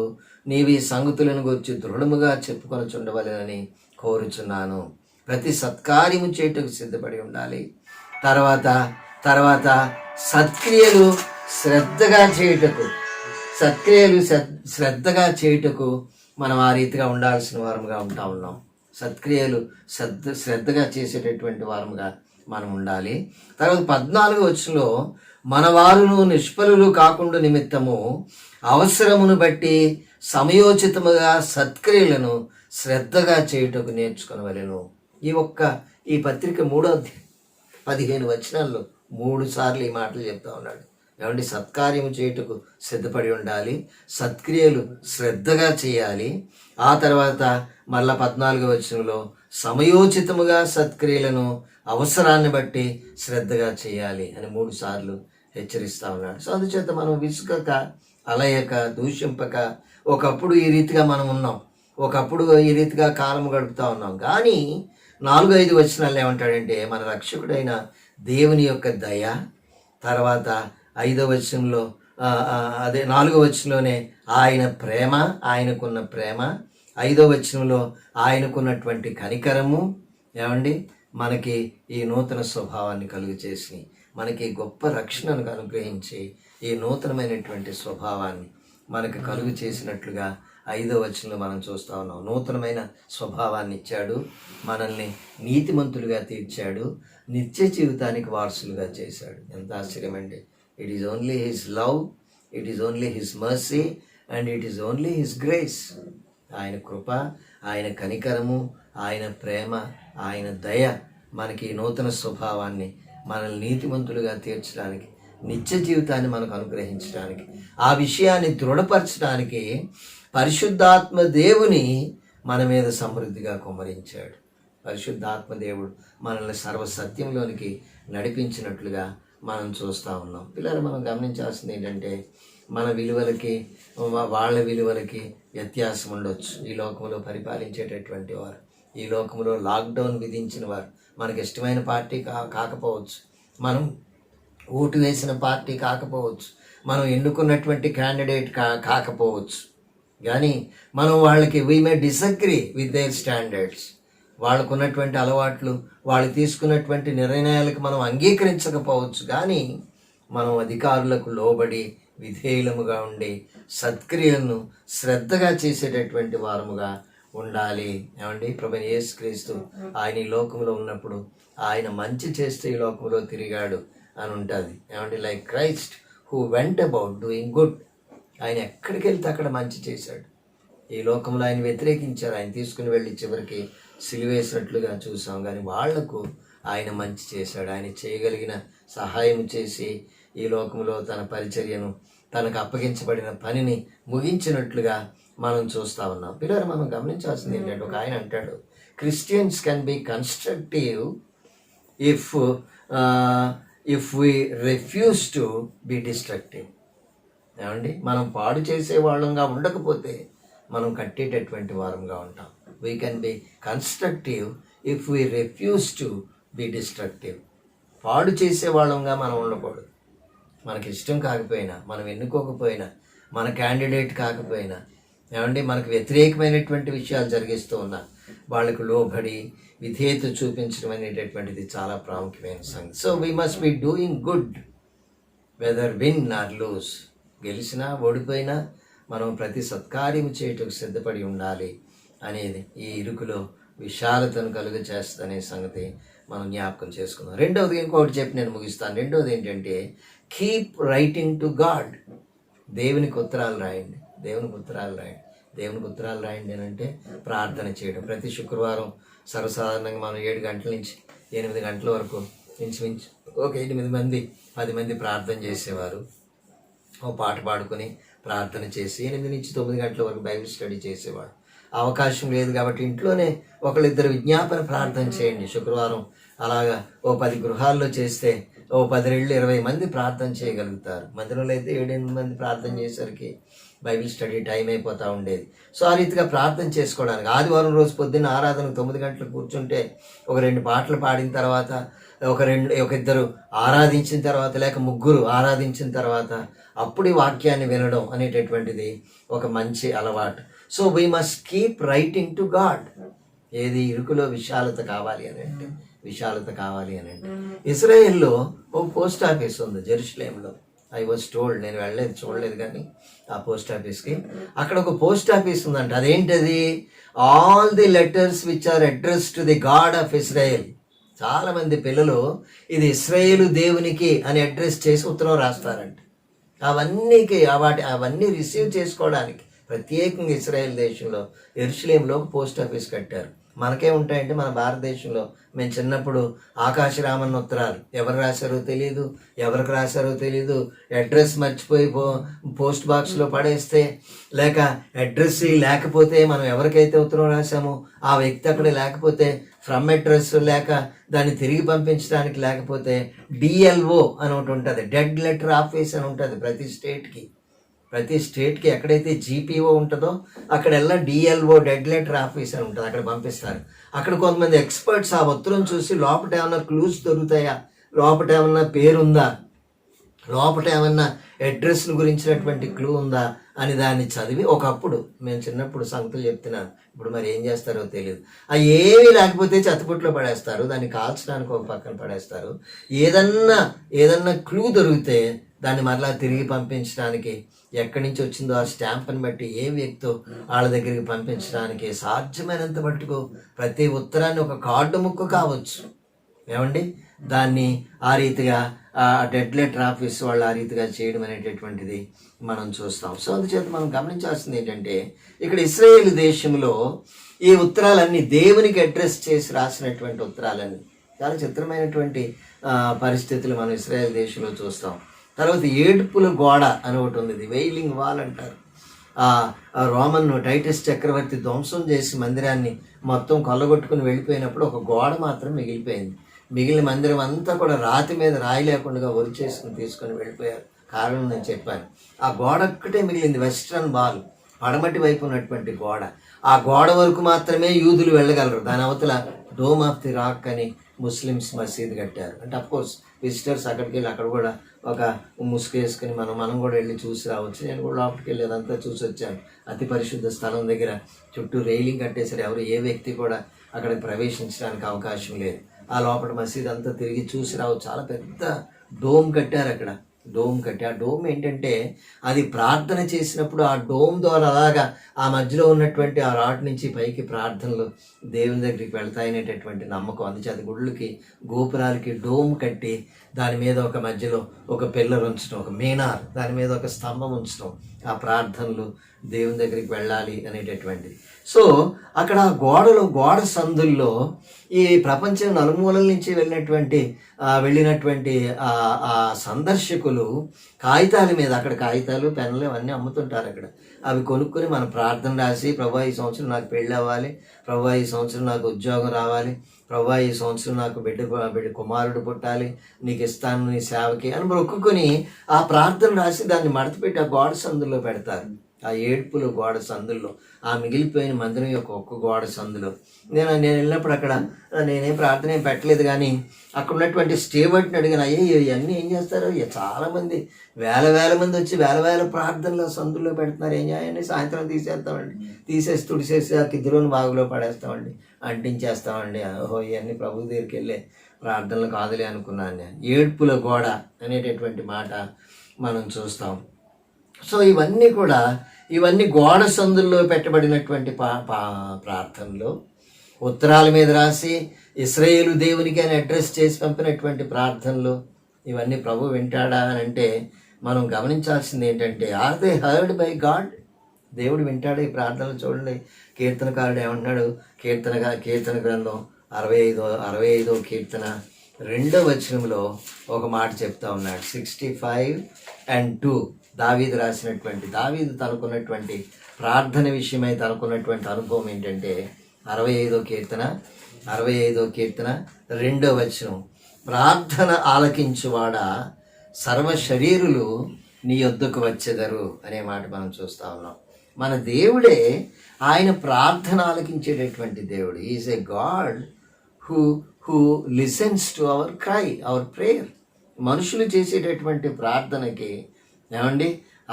నీవు ఈ సంగతులను గురించి దృఢముగా చెప్పుకొని చుండవలెనని కోరుచున్నాను. ప్రతి సత్కార్యము చేయుటకు సిద్ధపడి ఉండాలి. తర్వాత సత్క్రియలు శ్రద్ధగా చేయుటకు మనం ఆ రీతిగా ఉండాల్సిన వారముగా ఉన్నాం. సత్క్రియలు శ్రద్ధగా చేసేటటువంటి వారముగా మనం ఉండాలి. తర్వాత 14వ వచనంలో మన వారును నిష్ఫలులు కాకుండా నిమిత్తము అవసరమును బట్టి సమయోచితముగా సత్క్రియలను శ్రద్ధగా చేయుటకు నేర్చుకొనవలెను. ఈ పత్రిక 3వ అధ్యాయం 15 వచనాల్లో 3 సార్లు ఈ మాటలు చెప్తా ఉన్నాడు. ఏమంటే, సత్కార్యము చేయుటకు సిద్ధపడి ఉండాలి, సత్క్రియలు శ్రద్ధగా చేయాలి. ఆ తర్వాత మళ్ళా 14వ వచనంలో సమయోచితముగా సత్క్రియలను అవసరాన్ని బట్టి శ్రద్ధగా చేయాలి అని 3 సార్లు హెచ్చరిస్తా ఉన్నాడు. సో అందుచేత మనం విసుకక, అలయక, దూషింపక, ఒకప్పుడు ఈ రీతిగా మనం ఉన్నాం, ఒకప్పుడు ఈ రీతిగా కాలం గడుపుతా ఉన్నాం. కానీ 4-5 వచనాలు ఏమంటాడంటే, మన రక్షకుడైన దేవుని యొక్క దయ, తర్వాత 5వ వచనంలో అదే 4వ వచనంలోనే ఆయన ప్రేమ, ఆయనకున్న ప్రేమ, 5వ వచనంలో ఆయనకున్నటువంటి కనికరము, ఏమండి మనకి ఈ నూతన స్వభావాన్ని కలుగు చేసి మనకి గొప్ప రక్షణను అనుగ్రహించి ఈ నూతనమైనటువంటి స్వభావాన్ని మనకు కలుగు చేసినట్లుగా 5వ వచనంలో మనం చూస్తూ ఉన్నాం. నూతనమైన స్వభావాన్ని ఇచ్చాడు, మనల్ని నీతిమంతులుగా తీర్చాడు, నిత్య జీవితానికి వారసులుగా చేశాడు. ఎంత ఆశ్చర్యం అండి! It is only his love, it is only his mercy and it is only his grace. ఆయన కృప, ఆయన కనికరము, ఆయన ప్రేమ, ఆయన దయ మనకి నూతన స్వభావాన్ని, మనల్ని నీతిమంతులుగా తీర్చడానికి, నిత్య జీవితాన్ని మనకు అనుగ్రహించడానికి, ఆ విషయాన్ని దృఢపరచడానికి పరిశుద్ధాత్మ దేవుని మన మీద సమృద్ధిగా కుమ్మరించాడు. పరిశుద్ధాత్మ దేవుడు మనల్ని సర్వసత్యంలోనికి నడిపించినట్లుగా మనం చూస్తూ ఉన్నాం. పిల్లలు, మనం గమనించాల్సింది ఏంటంటే మన విలువలకి వాళ్ళ విలువలకి వ్యత్యాసం ఉండొచ్చు. ఈ లోకంలో పరిపాలించేటటువంటి వారు, ఈ లోకంలో లాక్డౌన్ విధించిన వారు మనకి ఇష్టమైన పార్టీ కాకపోవచ్చు, మనం ఓటు వేసిన పార్టీ కాకపోవచ్చు, మనం ఎన్నుకున్నటువంటి క్యాండిడేట్ కాకపోవచ్చు. కానీ మనం వాళ్ళకి we may disagree with their standards. వాళ్ళకున్నటువంటి అలవాట్లు, వాళ్ళు తీసుకున్నటువంటి నిర్ణయాలకు మనం అంగీకరించకపోవచ్చు. కానీ మనం అధికారులకు లోబడి విధేయులముగా ఉండి సత్క్రియలను శ్రద్ధగా చేసేటటువంటి వారముగా ఉండాలి. ఏమండి, ప్రభువైన యేసుక్రీస్తు ఆయన ఈ లోకంలో ఉన్నప్పుడు ఆయన మంచి చేస్తే ఈ లోకంలో తిరిగాడు అని ఉంటుంది. ఏమండి, like Christ who went about doing good. ఆయన ఎక్కడికి వెళ్తే అక్కడ మంచి చేశాడు. ఈ లోకంలో ఆయన వ్యతిరేకించారు, ఆయన తీసుకుని వెళ్ళి చివరికి సిలువేసినట్లుగా చూసాం. కానీ వాళ్లకు ఆయన మంచి చేశాడు. ఆయన చేయగలిగిన సహాయం చేసి ఈ లోకంలో తన పరిచర్యను, తనకు అప్పగించబడిన పనిని ముగించినట్లుగా మనం చూస్తూ ఉన్నాం. పిల్లలు, మనం గమనించాల్సింది ఏంటంటే, ఒక ఆయన అంటాడు, Christians can be constructive if we refuse to be destructive. ఏమండి, మనం పాడు చేసే వాళ్ళంగా ఉండకపోతే మనం కట్టేటటువంటి వారంగా ఉంటాం. We can be constructive if we refuse to be destructive. పాడు చేసే వాళ్ళంగా మనం ఉండకూడదు. మనకి ఇష్టం కాకపోయినా, మనం ఎన్నుకోకపోయినా, మన క్యాండిడేట్ కాకపోయినా, ఏమండి మనకు వ్యతిరేకమైనటువంటి విషయాలు జరిగిస్తూ ఉన్నా వాళ్ళకు లోబడి విధేయత చూపించడం అనేటటువంటిది చాలా ప్రాముఖ్యమైన సంగతి. So we must be doing good whether win or lose. గెలిచినా ఓడిపోయినా మనం ప్రతి సత్కార్యం చేయటకు సిద్ధపడి ఉండాలి అనేది ఈ ఇరుకులో విశాలతను కలుగ చేస్తుందనే సంగతి మనం జ్ఞాపకం చేసుకుందాం. రెండవది ఇంకొకటి చెప్పి నేను ముగిస్తాను. రెండవది ఏంటంటే, కీప్ రైటింగ్ టు గాడ్. దేవునికి ఉత్తరాలు రాయండి, దేవునికి ఉత్తరాలు రాయండి, దేవునికి ఉత్తరాలు రాయండి అని అంటే ప్రార్థన చేయడం. ప్రతి శుక్రవారం సర్వసాధారణంగా మనం 7 గంటల నుంచి 8 గంటల వరకు ఇంచుమించు ఒక 8 మంది 10 మంది ప్రార్థన చేసేవారు. ఓ పాట పాడుకొని ప్రార్థన చేసి 8 నుంచి 9 గంటల వరకు బైబిల్ స్టడీ చేసేవాడు. అవకాశం లేదు కాబట్టి ఇంట్లోనే ఒకళ్ళిద్దరు విజ్ఞాపన ప్రార్థన చేయండి. శుక్రవారం అలాగా ఓ 10 గృహాల్లో చేస్తే ఓ 10 20 మంది ప్రార్థన చేయగలుగుతారు. మందిరంలో అయితే 7-8 మంది ప్రార్థన చేసరికి బైబిల్ స్టడీ టైం అయిపోతూ ఉండేది. సో ఆ రీతిగా ప్రార్థన చేసుకోవడానికి ఆదివారం రోజు పొద్దున్న ఆరాధనకు 9 గంటలకు కూర్చుంటే ఒక 2 పాటలు పాడిన తర్వాత ఒక ఇద్దరు ఆరాధించిన తర్వాత, లేక 3 ఆరాధించిన తర్వాత అప్పుడు ఈ వాక్యాన్ని వినడం అనేటటువంటిది ఒక మంచి అలవాటు. So we must keep writing to God. ఏది ఇరుకులో విశాలత కావాలి అని అంటే, విశాలత కావాలి అని అంటే, ఇజ్రాయెల్లో ఒక పోస్ట్ ఆఫీస్ ఉంది జెరూసలేంలో. ఐ వాజ్ టోల్డ్, నేను వెళ్ళలేదు, చూడలేదు, కానీ ఆ పోస్ట్ ఆఫీస్కి అక్కడ ఒక పోస్ట్ ఆఫీస్ ఉందంట. అదేంటది? All the letters which are address to the God of Israel. చాలామంది పిల్లలు ఇది ఇశ్రాయేలు దేవునికి అని అడ్రస్ చేసి ఉత్తరం రాస్తారంట. అవన్నీ రిసీవ్ చేసుకోవడానికి ప్రత్యేకంగా ఇశ్రాయేల్ దేశంలో యెరూషలేంలో పోస్ట్ ఆఫీస్ కట్టారు. మనకే ఉంటాయంటే మన భారతదేశంలో మేము చిన్నప్పుడు ఆకాశరామన్న ఉత్తరాలు ఎవరు రాశారో తెలియదు, ఎవరికి రాశారో తెలియదు, అడ్రస్ మర్చిపోయి పోస్ట్ బాక్స్లో పడేస్తే, లేక అడ్రస్ లేకపోతే మనం ఎవరికైతే ఉత్తరం రాసామో ఆ వ్యక్తి అక్కడ లేకపోతే, ఫ్రమ్ అడ్రస్ లేక దాన్ని తిరిగి పంపించడానికి లేకపోతే డిఎల్ఓ అని ఒకటి ఉంటుంది, డెడ్ లెటర్ ఆఫీస్ అని ఉంటుంది. ప్రతి స్టేట్కి ఎక్కడైతే జీపీఓ ఉంటుందో అక్కడెల్లా డిఎల్ఓ డెడ్ లెటర్ ఆఫీస్ అని ఉంటుంది, అక్కడ పంపిస్తారు. అక్కడ కొంతమంది ఎక్స్పర్ట్స్ ఆ ఉత్తరం చూసి లోపల ఏమన్నా క్లూస్ దొరుకుతాయా, లోపల ఏమన్నా పేరుందా, లోపల ఏమన్నా అడ్రస్ను గురించినటువంటి క్లూ ఉందా అని దాన్ని చదివి, ఒకప్పుడు మేము చిన్నప్పుడు సంగతులు చెప్తున్నాను, ఇప్పుడు మరి ఏం చేస్తారో తెలియదు, అవి ఏమీ లేకపోతే చెత్తపుట్లో పడేస్తారు, దాన్ని కాల్చడానికి ఒక పక్కన పడేస్తారు. ఏదన్నా క్లూ దొరికితే దాన్ని మరలా తిరిగి పంపించడానికి, ఎక్కడి నుంచి వచ్చిందో ఆ స్టాంప్ని బట్టి ఏ వ్యక్తో వాళ్ళ దగ్గరికి పంపించడానికి సాధ్యమైనంత మట్టుకు ప్రతి ఉత్తరాన్ని ఒక కార్డు ముక్క కావచ్చు, ఏమండి, దాన్ని ఆ రీతిగా డెడ్ లెటర్ ఆఫీస్ వాళ్ళు ఆ రీతిగా చేయడం అనేటటువంటిది మనం చూస్తాం. సో అందుచేత మనం గమనించాల్సింది ఏంటంటే, ఇక్కడ ఇశ్రాయేలు దేశంలో ఈ ఉత్తరాలన్నీ దేవునికి అడ్రస్ చేసి రాసినటువంటి ఉత్తరాలన్నీ చాలా చిత్రమైనటువంటి పరిస్థితులు మనం ఇశ్రాయేల్ దేశంలో చూస్తాం. తర్వాత ఏడుపుల గోడ అని ఒకటి ఉంది, వెయిలింగ్ వాల్ అంటారు. రోమన్ టైటస్ చక్రవర్తి ధ్వంసం చేసి మందిరాన్ని మొత్తం కొల్లగొట్టుకుని వెళ్ళిపోయినప్పుడు ఒక గోడ మాత్రం మిగిలిపోయింది. మిగిలిన మందిరం అంతా కూడా రాతి మీద రాయి లేకుండా ఒరిచేసుకుని తీసుకొని వెళ్ళిపోయారు. కారణం నేను చెప్పాను. ఆ గోడ ఒక్కటే మిగిలింది, వెస్ట్రన్ వాల్, పడమటి వైపు ఉన్నటువంటి గోడ. ఆ గోడ వరకు మాత్రమే యూదులు వెళ్ళగలరు. దాని అవతల డోమ్ ఆఫ్ ది రాక్ అని ముస్లిమ్స్ మసీద్ కట్టారు. అంటే అఫ్కోర్స్ విజిటర్స్ అక్కడికి వెళ్ళి అక్కడ కూడా ఒక ముసుగు వేసుకుని మనం కూడా వెళ్ళి చూసి రావచ్చు. నేను కూడా లోపలికి వెళ్ళి అదంతా చూసి వచ్చాను. అతి పరిశుద్ధ స్థలం దగ్గర చుట్టూ రైలింగ్ కట్టేసరి ఎవరు ఏ వ్యక్తి కూడా అక్కడికి ప్రవేశించడానికి అవకాశం లేదు. ఆ లోపల మసీద్ అంతా తిరిగి చూసి రావచ్చు. చాలా పెద్ద డోమ్ కట్టారు అక్కడ. ఆ డోమ్ ఏంటంటే, అది ప్రార్థన చేసినప్పుడు ఆ డోమ్ ద్వారా అలాగా ఆ మధ్యలో ఉన్నటువంటి ఆ రాడ్ నుంచి పైకి ప్రార్థనలు దేవుని దగ్గరికి వెళ్తాయనేటటువంటి నమ్మకం. అందుచేత గుళ్ళకి గోపురాలకి డోమ్ కట్టి దాని మీద ఒక మధ్యలో ఒక పిల్లర్ ఉంచడం, ఒక మీనార్, దాని మీద ఒక స్తంభం ఉంచడం, ఆ ప్రార్థనలు దేవుని దగ్గరికి వెళ్ళాలి అనేటటువంటిది. సో అక్కడ గోడ సందుల్లో ఈ ప్రపంచం నలుమూలల నుంచి వెళ్ళినటువంటి ఆ సందర్శకులు కాగితాల మీద, అక్కడ కాగితాలు పెన్నులు అవన్నీ అమ్ముతుంటారు అక్కడ. అవి కొనుక్కొని మన ప్రార్థన రాసి, ప్రభువా ఈ సంవత్సరం నాకు పెళ్ళి అవ్వాలి, ప్రభువా ఈ సంవత్సరం నాకు ఉద్యోగం రావాలి, ప్రభువా ఈ సంవత్సరం నాకు బిడ్డ కుమారుడు పుట్టాలి, నీకు ఇస్తాను నీ సేవకి అని మొక్కుకొని ఆ ప్రార్థన రాసి దాన్ని మడతపెట్టి ఆ గోడ సందుల్లో పెడతారు. ఆ ఏడుపులు గోడ సందుల్లో, ఆ మిగిలిపోయిన మందిరం యొక్క ఒక్క గోడ సందులో నేను వెళ్ళినప్పుడు అక్కడ నేనేం ప్రార్థన ఏం పెట్టలేదు, కానీ అక్కడ ఉన్నటువంటి స్టేవర్ట్ని అడిగాను, అయ్యే ఇవన్నీ ఏం చేస్తారు, చాలామంది వేల మంది వచ్చి వేల ప్రార్థనలు సందుల్లో పెడుతున్నారు, ఏం చేయాలని, సాయంత్రం తీసేస్తామండి, తీసేసి తుడిసేసి ఆ కిద్దులోని బాగులో పడేస్తామండి, అంటించేస్తామండి. ఓహో, ఇవన్నీ ప్రభు దగ్గరికి వెళ్ళే ప్రార్థనలు కాదులే అనుకున్నాను నేను. ఏడుపుల గోడ అనేటటువంటి మాట మనం చూస్తాం. సో ఇవన్నీ గోడ సందుల్లో పెట్టబడినటువంటి ప్రార్థనలు, ఉత్తరాల మీద రాసి ఇశ్రాయేలు దేవునికి అని అడ్రస్ చేసి పంపినటువంటి ప్రార్థనలు, ఇవన్నీ ప్రభు వింటాడా అని అంటే మనం గమనించాల్సింది ఏంటంటే, are they heard by God? దేవుడు వింటాడు ఈ ప్రార్థనలు. చూడండి, కీర్తనకారుడు ఏమంటున్నాడు, కీర్తన గ్రంథం 65వ కీర్తన 2వ వచనంలో ఒక మాట చెప్తా ఉన్నాడు. 65:2 దావీదు రాసినటువంటి, దావీదు తనకున్నటువంటి ప్రార్థన విషయమై తనకున్నటువంటి అనుభవం ఏంటంటే, 65వ కీర్తన 2వ వచనం, ప్రార్థన ఆలకించువాడా సర్వ శరీరులు నీ యొద్దకు వచ్చెదరు అనే మాట మనం చూస్తా ఉన్నాం. మన దేవుడే ఆయన ప్రార్థన ఆలకించేటటువంటి దేవుడు. Is a God who listens to our cry, our prayer. మనుషులు చేసేటటువంటి ప్రార్థనకి ఏమండి,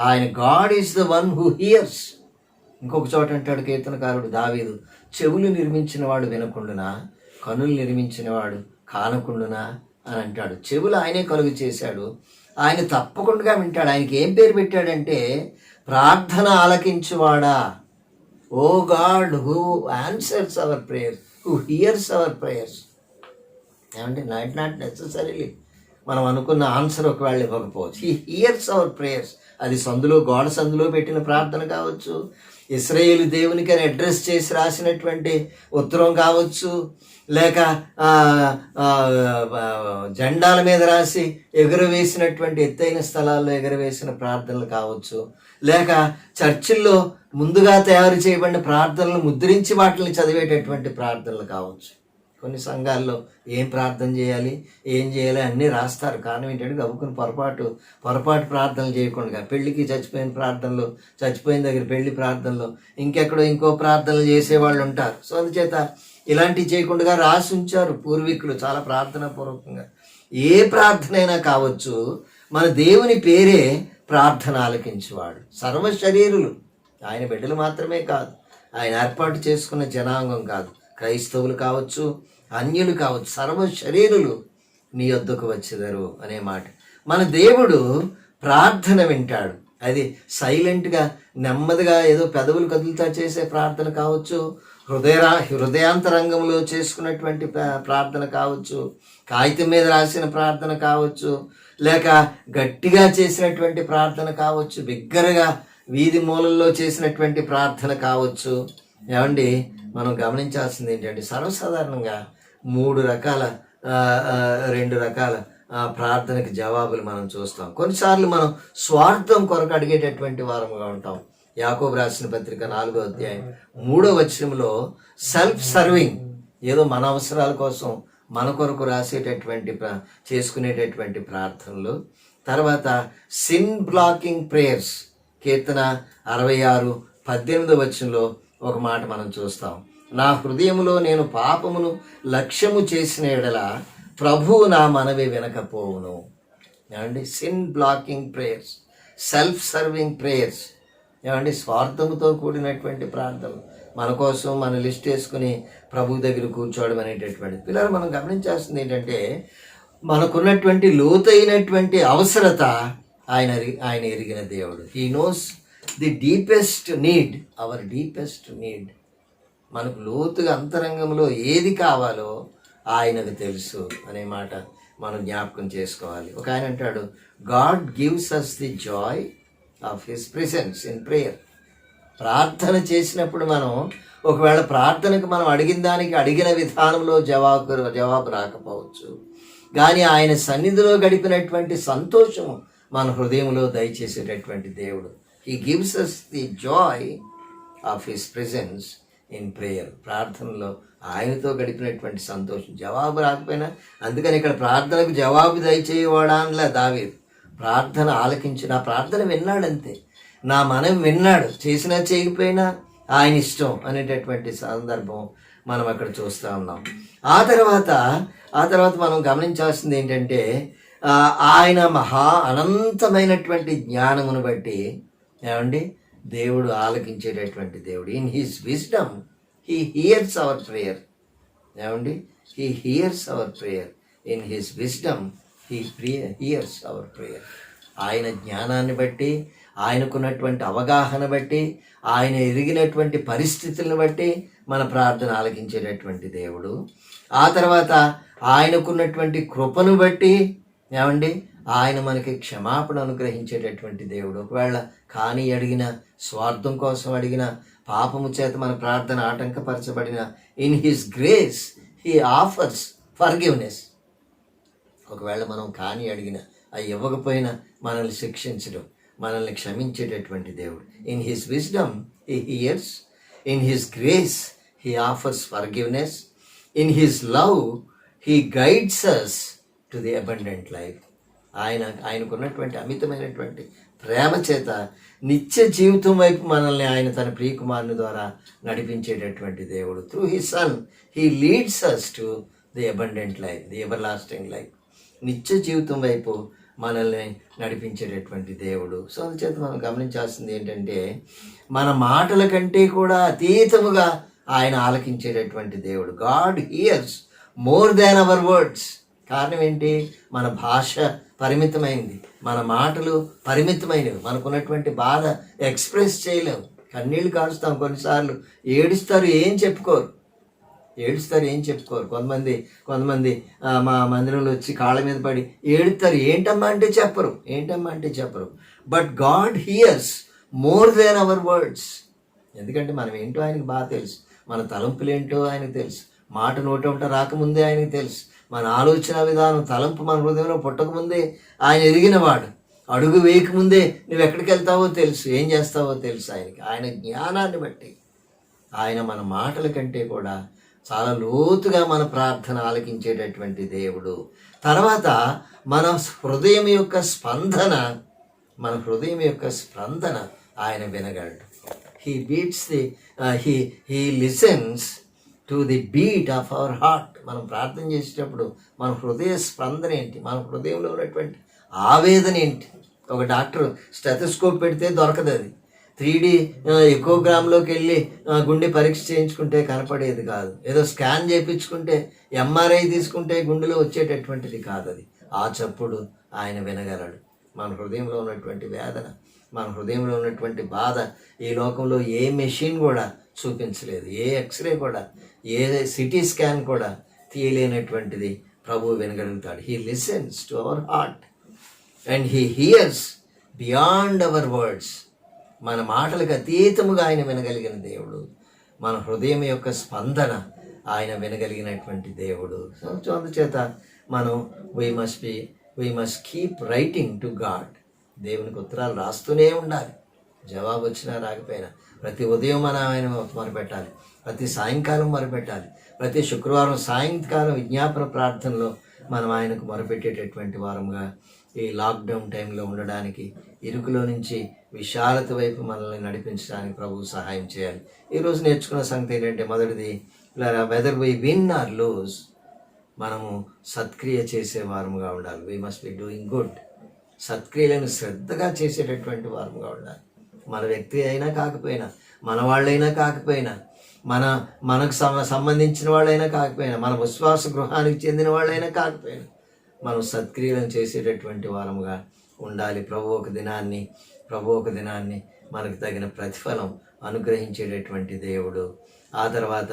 ఆయన God is the one who hears. ఇంకొక చోట అంటాడు కీర్తనకారుడు దావీదు, చెవులు నిర్మించిన వాడు వినకుండునా, కనులు నిర్మించిన వాడు కానకుండునా అని అంటాడు. చెవులు ఆయనే కలుగు చేశాడు, ఆయన తప్పకుండా వింటాడు. ఆయనకి ఏం పేరు పెట్టాడంటే, ప్రార్థన ఆలకించువాడా, O God who answers our prayers, who hears our prayers. ఏమంటే నాట్ నెసెసరీలీ మనం అనుకున్న ఆన్సర్ ఒకవేళ ఇవ్వకపోవచ్చు. He hears our prayers. అది గోడ సందులో పెట్టిన ప్రార్థన కావచ్చు, ఇశ్రాయేలు దేవునికి అని అడ్రస్ చేసి రాసినటువంటి ఉత్తరం కావచ్చు, లేక జెండాల మీద రాసి ఎగురవేసినటువంటి ఎత్తైన స్థలాల్లో ఎగురవేసిన ప్రార్థనలు కావచ్చు, లేక చర్చిల్లో ముందుగా తయారు చేయబడిన ప్రార్థనలు ముద్రించి వాటిని చదివేటటువంటి ప్రార్థనలు కావచ్చు. కొన్ని సంఘాల్లో ఏం ప్రార్థన చేయాలి, ఏం చేయాలి అన్నీ రాస్తారు. కారణం ఏంటంటే, గబుకుని పొరపాటు ప్రార్థనలు చేయకుండా పెళ్లికి చచ్చిపోయిన ప్రార్థనలు, చచ్చిపోయిన దగ్గర పెళ్లి ప్రార్థనలు, ఇంకెక్కడో ఇంకో ప్రార్థనలు చేసేవాళ్ళు ఉంటారు. సో అందుచేత ఇలాంటివి చేయకుండా రాసి ఉంచారు పూర్వీకులు చాలా ప్రార్థనా పూర్వకంగా. ఏ ప్రార్థన అయినా కావచ్చు, మన దేవుని పేరే ప్రార్థన ఆలకించువాడు. సర్వ శరీరులు ఆయన బిడ్డలు మాత్రమే కాదు, ఆయన ఏర్పాటు చేసుకున్న జనాంగం కాదు, క్రైస్తవులు కావచ్చు, అన్యులు కావచ్చు, సర్వ శరీరులు నీ యొద్దకు వచ్చెదరు అనే మాట. మన దేవుడు ప్రార్థన వింటాడు. అది సైలెంట్గా నెమ్మదిగా ఏదో పెదవులు కదులుతా చేసే ప్రార్థన కావచ్చు, హృదయాంతరంగంలో చేసుకున్నటువంటి ప్రార్థన కావచ్చు, కాగితం మీద రాసిన ప్రార్థన కావచ్చు, లేక గట్టిగా చేసినటువంటి ప్రార్థన కావచ్చు, బిగ్గరగా వీధి మూలల్లో చేసినటువంటి ప్రార్థన కావచ్చు. ఏమండి, మనం గమనించాల్సింది ఏంటంటే సర్వసాధారణంగా 2 రకాల ప్రార్థనకి జవాబులు మనం చూస్తాం. కొన్నిసార్లు మనం స్వార్థం కొరకు అడిగేటటువంటి వారముగా ఉంటాం. యాకోబు రాసిన పత్రిక 4వ అధ్యాయం 3వ వచనంలో సెల్ఫ్ సర్వింగ్, ఏదో మన అవసరాల కోసం మన కొరకు రాసేటటువంటి చేసుకునేటటువంటి ప్రార్థనలు. తర్వాత సిన్ బ్లాకింగ్ ప్రేయర్స్, కీర్తన 66:18వ వచనంలో ఒక మాట మనం చూస్తాం. నా హృదయములో నేను పాపమును లక్ష్యము చేసిన ఎడల ప్రభువు నా మనవి వినకపోవును. ఏమండి, sin blocking prayers, self serving prayers. ఏమండి, స్వార్థముతో కూడినటువంటి ప్రార్థనలు, మన కోసం మన లిస్ట్ వేసుకుని ప్రభు దగ్గర కూర్చోవడం అనేటటువంటి. పిల్లలు మనం గమనించాల్సింది ఏంటంటే మనకున్నటువంటి లోతైనటువంటి అవసరత ఆయన ఎరిగిన దేవుడు. He knows the deepest need, our deepest need. మనకు లోతుగా అంతరంగంలో ఏది కావాలో ఆయనకు తెలుసు అనే మాట మనం జ్ఞాపకం చేసుకోవాలి. ఒక ఆయన అంటాడు, God gives us the joy of his presence in prayer. ప్రార్థన చేసినప్పుడు మనం ఒకవేళ ప్రార్థనకు మనం అడిగిన విధానంలో జవాబు రాకపోవచ్చు, కానీ ఆయన సన్నిధిలో గడిపినటువంటి సంతోషము మన హృదయంలో దయచేసేటటువంటి దేవుడు. He gives us the joy of his presence in prayer. ప్రార్థనలో ఆయనతో గడిపినటువంటి సంతోషం. జవాబు రాకపోయినా, అందుకని ఇక్కడ ప్రార్థనకు జవాబు దయచేయవాడా అనలా దావీదు. ప్రార్థన ఆలకించిన ప్రార్థన విన్నాడంతే, నా మనం విన్నాడు, చేసినా చేయకపోయినా ఆయన ఇష్టం అనేటటువంటి సందర్భం మనం అక్కడ చూస్తూ ఉన్నాం. ఆ తర్వాత మనం గమనించాల్సింది ఏంటంటే ఆయన మహా అనంతమైనటువంటి జ్ఞానమును బట్టి ఏమండి దేవుడు ఆలకించేటటువంటి దేవుడు. In his wisdom he hears our prayer. ఏమండి, he hears our prayer. In his wisdom he hears our prayer. ఆయన జ్ఞానాన్ని బట్టి, ఆయనకున్నటువంటి అవగాహన బట్టి, ఆయన ఎరిగినటువంటి పరిస్థితులను బట్టి మన ప్రార్థన ఆలకించేటటువంటి దేవుడు. ఆ తర్వాత ఆయనకున్నటువంటి కృపను బట్టి ఏమండి ఆయన మనకి క్షమాపణ అనుగ్రహించేటటువంటి దేవుడు. ఒకవేళ కానీ అడిగిన, స్వార్థం కోసం అడిగిన, పాపము చేత మన ప్రార్థన ఆటంకపరచబడిన, in his grace he offers forgiveness. ఒకవేళ మనం కానీ అడిగిన, అవి ఇవ్వకపోయినా మనల్ని శిక్షించడం, మనల్ని క్షమించేటటువంటి దేవుడు. In his wisdom he hears, in his grace he offers forgiveness, in his love he guides us to the abundant life. ఆయనకున్నటువంటి అమితమైనటువంటి ప్రేమ చేత నిత్య జీవితం వైపు మనల్ని ఆయన తన ప్రియకుమారుని ద్వారా నడిపించేటటువంటి దేవుడు. Through his son he leads us to the abundant life, the ever lasting life. నిత్య జీవితం వైపు మనల్ని నడిపించేటటువంటి దేవుడు. సో అందుచేత మనం గమనించాల్సింది ఏంటంటే మన మాటల కంటే కూడా అతీతముగా ఆయన ఆలకించేటటువంటి దేవుడు. God hears more than our words. కారణం ఏంటి? మన భాష పరిమితమైంది, మన మాటలు పరిమితమైనవి, మనకున్నటువంటి బాధ ఎక్స్ప్రెస్ చేయలేము. కన్నీళ్ళు కారుస్తాం, కొన్నిసార్లు ఏడుస్తారు, ఏం చెప్పుకోరు. కొంతమంది మా మందిరంలో వచ్చి కాళ్ళ మీద పడి ఏడుస్తారు. ఏంటమ్మా అంటే చెప్పరు. But God hears more than our words. ఎందుకంటే మనం ఏంటో ఆయనకు బాగా తెలుసు, మన తలంపులు ఏంటో ఆయనకు తెలుసు, మాట నోట రాకముందే ఆయనకు తెలుసు, మన ఆలోచన విధానం, తలంపు మన హృదయంలో పుట్టకముందే ఆయన ఎరిగినవాడు. అడుగు వేయకముందే నువ్వు ఎక్కడికి వెళ్తావో తెలుసు, ఏం చేస్తావో తెలుసు ఆయనకి. ఆయన జ్ఞానాన్ని బట్టి ఆయన మన మాటల కంటే కూడా చాలా లోతుగా మన ప్రార్థన ఆలకించేటటువంటి దేవుడు. తర్వాత మన హృదయం యొక్క స్పందన ఆయన వినగలడు. He listens to the beat of our heart. మనం ప్రార్థన చేసేటప్పుడు మన హృదయ స్పందన ఏంటి, మన హృదయంలో ఉన్నటువంటి ఆవేదన ఏంటి? ఒక డాక్టర్ స్టెథోస్కోప్ పెడితే దొరకదు, అది 3D ఎకోగ్రామ్లోకి వెళ్ళి గుండె పరీక్ష చేయించుకుంటే కనపడేది కాదు. ఏదో స్కాన్ చేయించుకుంటే, ఎంఆర్ఐ తీసుకుంటే గుండెలో వచ్చేటటువంటిది కాదు. అది ఆ చప్పుడు ఆయన వినగలడు. మన హృదయంలో ఉన్నటువంటి వేదన, మన హృదయంలో ఉన్నటువంటి బాధ ఈ లోకంలో ఏ మెషిన్ కూడా చూపించలేదు. ఏ ఎక్స్రే కూడా, ఏ సిటీ స్కాన్ కూడా తీయలేనటువంటిది ప్రభువు వినగలుగుతాడు. He listens to our heart and he hears beyond our words. మన మాటలకు అతీతముగా ఆయన వినగలిగిన దేవుడు. మన హృదయం యొక్క స్పందన ఆయన వినగలిగినటువంటి దేవుడు. సో అందుచేత మనం we must keep writing to God. దేవునికి ఉత్తరాలు రాస్తూనే ఉండాలి, జవాబు వచ్చినా రాకపోయినా. ప్రతి ఉదయం మనం ఆయన మొరపెట్టాలి, ప్రతి సాయంకాలం మొరపెట్టాలి, ప్రతి శుక్రవారం సాయంకాలం విజ్ఞాపన ప్రార్థనలో మనం ఆయనకు మొరపెట్టేటటువంటి వారంగా ఈ లాక్డౌన్ టైంలో ఉండడానికి, ఇరుకులో నుంచి విశాలత వైపు మనల్ని నడిపించడానికి ప్రభువు సహాయం చేయాలి. ఈరోజు నేర్చుకున్న సంగతి ఏంటంటే, మొదటిది, whether we win or lose, మనము సత్క్రియ చేసే వారముగా ఉండాలి. We must be doing good. సత్క్రియలను శ్రద్ధగా చేసేటటువంటి వారముగా ఉండాలి. మన వ్యక్తి అయినా కాకపోయినా, మన వాళ్ళైనా కాకపోయినా, మనకు సంబంధించిన వాళ్ళైనా కాకపోయినా, మన విశ్వాస గృహానికి చెందిన వాళ్ళైనా కాకపోయినా, మనం సత్క్రియలను చేసేటటువంటి వారముగా ఉండాలి. ప్రభు ఒక దినాన్ని మనకు తగిన ప్రతిఫలం అనుగ్రహించేటటువంటి దేవుడు. ఆ తర్వాత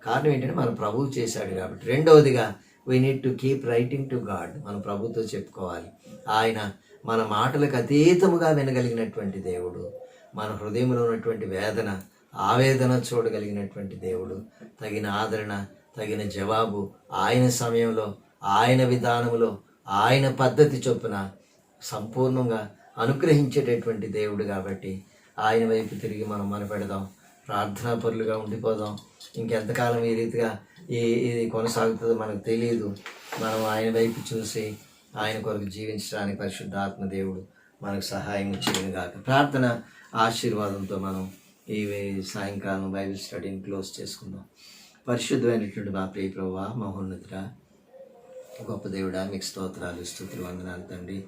కారణం ఏంటంటే, మన ప్రభువు చేశాడు కాబట్టి. రెండవదిగా, we need to keep writing to God. మన ప్రభుతో చెప్పుకోవాలి. ఆయన మన మాటలకు అతీతముగా వినగలిగినటువంటి దేవుడు. మన హృదయంలో ఉన్నటువంటి వేదన, ఆవేదన చూడగలిగినటువంటి దేవుడు. తగిన ఆదరణ, తగిన జవాబు ఆయన సమయంలో, ఆయన విధానంలో, ఆయన పద్ధతి చొప్పున సంపూర్ణంగా అనుగ్రహించేటటువంటి దేవుడు కాబట్టి ఆయన వైపు తిరిగి మనం మొరపెడదాం. ప్రార్థనా పరులుగా ఉండిపోదాం. ఇంకెంతకాలం ఈ రీతిగా ఇది కొనసాగుతుందో మనకు తెలియదు. మనం ఆయన వైపు చూసి ఆయన కొరకు జీవించడానికి పరిశుద్ధాత్మ దేవుడు మనకు సహాయం చేయనుగాక. ప్రార్థన ఆశీర్వాదంతో మనం ఈ సాయంకాలం బైబిల్ స్టడీని క్లోజ్ చేసుకుందాం. పరిశుద్ధమైనటువంటి మా ప్రియ ప్రభువా, మహోన్నతుడా, గొప్ప దేవుడా, మీకు స్తోత్రాలు, స్తుతులు, వందనాలు తండ్రి.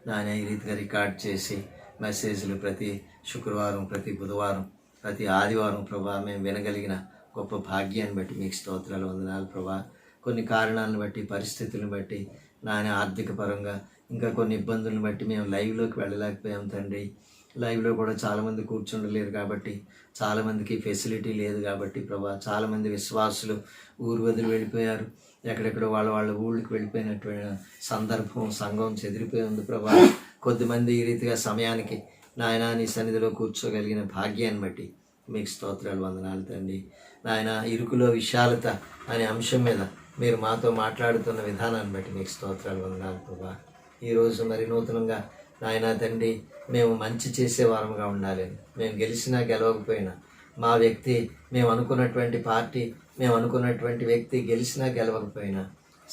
నాయన, ఈ రీతిగా రికార్డ్ చేసి మెసేజ్లు ప్రతి శుక్రవారం, ప్రతి బుధవారం, ప్రతి ఆదివారం ప్రభా మేము వినగలిగిన గొప్ప భాగ్యాన్ని బట్టి మీకు స్తోత్రాలు, వందనాలు ప్రభా. కొన్ని కారణాలను బట్టి, పరిస్థితులను బట్టి, నాయన ఆర్థిక పరంగా ఇంకా కొన్ని ఇబ్బందులను బట్టి మేము లైవ్లోకి వెళ్ళలేకపోయాం తండ్రి. లైవ్లో కూడా చాలామంది కూర్చుండలేరు కాబట్టి, చాలామందికి ఫెసిలిటీ లేదు కాబట్టి ప్రభా, చాలామంది విశ్వాసులు ఊరు వదిలి వెళ్ళిపోయారు. ఎక్కడెక్కడో వాళ్ళ ఊళ్ళకి వెళ్ళిపోయినటువంటి సందర్భం, సంఘం చెదిరిపోయి ఉంది ప్రభా. కొద్దిమంది ఈ రీతిగా సమయానికి నాయన నీ సన్నిధిలో కూర్చోగలిగిన భాగ్యాన్ని బట్టి మీకు స్తోత్రాలు, వందనాలు తండ్రి. నాయన, ఇరుకులో విశాలత అనే అంశం మీద మీరు మాతో మాట్లాడుతున్న విధానాన్ని బట్టి మీకు స్తోత్రాలు, వందనాలు ప్రభా. ఈరోజు మరి నూతనంగా నాయన తండ్రి, మేము మంచి చేసే వారముగా ఉండాలి. మేము గెలిచినా గెలవకపోయినా, మా వ్యక్తి, మేము అనుకున్నటువంటి పార్టీ, మేము అనుకున్నటువంటి వ్యక్తి గెలిచినా గెలవకపోయినా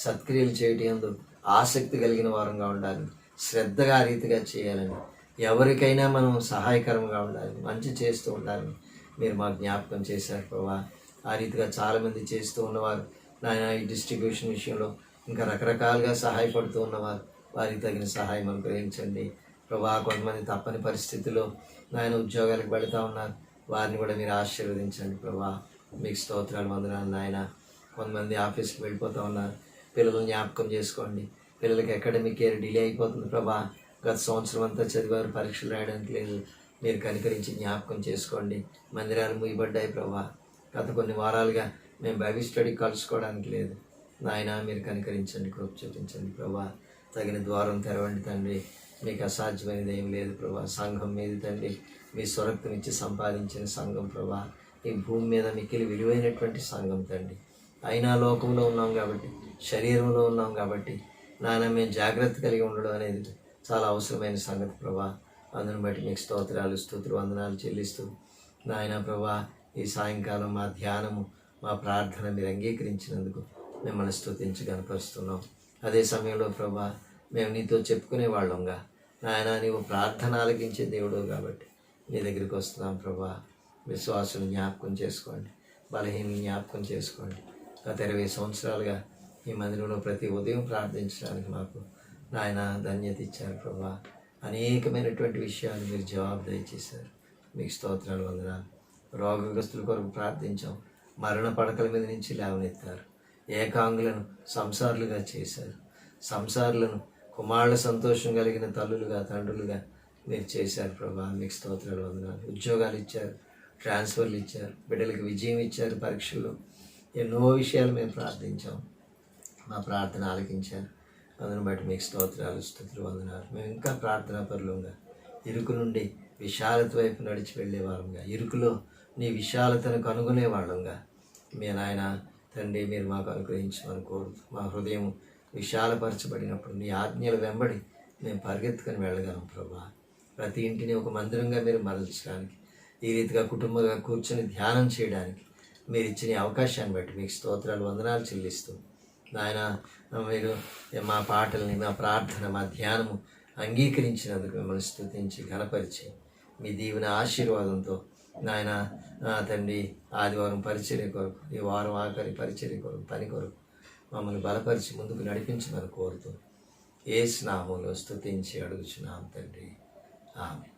సత్క్రియలు చేయటందు ఆసక్తి కలిగిన వారంగా ఉండాలి. శ్రద్ధగా రీతిగా చేయాలని, ఎవరికైనా మనం సహాయకరంగా ఉండాలి, మంచి చేస్తూ ఉండాలని మీరు మాకు జ్ఞాపకం చేశారు ప్రభా. ఆ రీతిగా చాలామంది చేస్తూ ఉన్నవారు నాయన, ఈ డిస్ట్రిబ్యూషన్ విషయంలో ఇంకా రకరకాలుగా సహాయపడుతూ ఉన్నవారు, వారికి తగిన సహాయం అనుగ్రహించండి ప్రభా. కొంతమంది తప్పని పరిస్థితుల్లో నాయన ఉద్యోగాలకు వెళుతూ ఉన్నారు, వారిని కూడా మీరు ఆశీర్వదించండి ప్రభా. మీకు స్తోత్రాలు, వందనాలు నాయన. కొంతమంది ఆఫీస్కి వెళ్ళిపోతూ ఉన్నారు, పిల్లలను జ్ఞాపకం చేసుకోండి. పిల్లలకి అకాడమిక్ ఇయర్ డిలే అయిపోతుంది ప్రభా. గత సంవత్సరం అంతా చదివారు, పరీక్షలు రాయడానికి లేదు, మీరు కనికరించి జ్ఞాపకం చేసుకోండి. మందిరాలు మూయబడ్డాయి ప్రభా. గత కొన్ని వారాలుగా మేము బైబిల్ స్టడీ కలుసుకోవడానికి లేదు నాయన, మీరు కనికరించండి, కృప చూపించండి ప్రభా. తగిన ద్వారం తెరవండి తండ్రి. మీకు అసాధ్యమైనది ఏం లేదు ప్రభా. సంఘం మీద తండ్రి, మీ స్వరక్తమిచ్చి సంపాదించిన సంఘం ప్రభా. ఈ భూమి మీద మిక్కిలి విలువైనటువంటి సంఘం తండ్రి. అయినా లోకంలో ఉన్నాం కాబట్టి, శరీరంలో ఉన్నాం కాబట్టి నాయన, మేము జాగ్రత్త కలిగి ఉండడం అనేది చాలా అవసరమైన సంగతి ప్రభా. అందుని బట్టి మీకు స్తోత్రాలు, స్తుతులు, వందనాలు చెల్లిస్తూ నాయన ప్రభా, ఈ సాయంకాలం మా ధ్యానము, మా ప్రార్థన మీరు అంగీకరించినందుకు మిమ్మల్ని స్తుతించి కనపరుస్తున్నాం. అదే సమయంలో ప్రభా, మేము నీతో చెప్పుకునే వాళ్ళంగా నాయన, నీవు ప్రార్థన ఆలకించే దేవుడు కాబట్టి నీ దగ్గరికి వస్తున్నాం ప్రభా. విశ్వాసులు జ్ఞాపకం చేసుకోండి, బలహీనని జ్ఞాపకం చేసుకోండి. గత 20 సంవత్సరాలుగా ఈ మందిరంలో ప్రతి ఉదయం ప్రార్థించడానికి మాకు నాయన ధన్యత ఇచ్చారు ప్రభా. అనేకమైనటువంటి విషయాలు మీరు జవాబు దయచేశారు. మీకు స్తోత్రాలు, వందనాలు. రోగగ్రస్తుల కొరకు ప్రార్థించాం, మరణ పడకల మీద నుంచి లేవనెత్తారు. ఏకాంగులను సంసారులుగా చేశారు. సంసారులను కుమారుల సంతోషం కలిగిన తల్లులుగా, తండ్రులుగా మీరు చేశారు ప్రభా. మీకు స్తోత్రాలు, వందనాలు. ఉద్యోగాలు ఇచ్చారు, ట్రాన్స్ఫర్లు ఇచ్చారు, బిడ్డలకు విజయం ఇచ్చారు. పరీక్షలు ఎన్నో విషయాలు మేము ప్రార్థించాం, మా ప్రార్థన ఆలకించారు. అందును బట్టి మీకు స్తోత్రాలు, స్తుతులు, వందనాలు. మేము ఇంకా ప్రార్థనా పరులుగా ఇరుకు నుండి విశాలత వైపు నడిచి వెళ్ళే వాళ్ళంగా, ఇరుకులో నీ విశాలతను కనుగొనే వాళ్ళంగా మీ నాయన తండ్రి మీరు మాకు అనుగ్రహించమని కోరుతూ, మా హృదయం విశాలపరచబడినప్పుడు నీ ఆజ్ఞల వెంబడి మేము పరిగెత్తుకొని వెళ్ళగలం ప్రభా. ప్రతి ఇంటిని ఒక మందిరంగా మీరు మరల్చడానికి, ఈ రీతిగా కుటుంబంగా కూర్చొని ధ్యానం చేయడానికి మీరు ఇచ్చిన అవకాశాన్ని బట్టి మీకు స్తోత్రాలు, వందనాలు చెల్లిస్తూ నాయన మీరు మా పాటల్ని, మా ప్రార్థన, మా ధ్యానము అంగీకరించినందుకు మిమ్మల్ని స్తుతించి ఘనపరిచి మీ దీవెన ఆశీర్వాదంతో నాయన తండ్రి ఆదివారం పరిచర్య కొరకు, ఈ వారం ఆఖరి పరిచర్య కొరకు, పని కొరకు మమ్మల్ని బలపరిచి ముందుకు నడిపించమని కోరుతూ యేసు నామములో స్తుతించి అడుగుచున్నాం తండ్రి, ఆమేన్.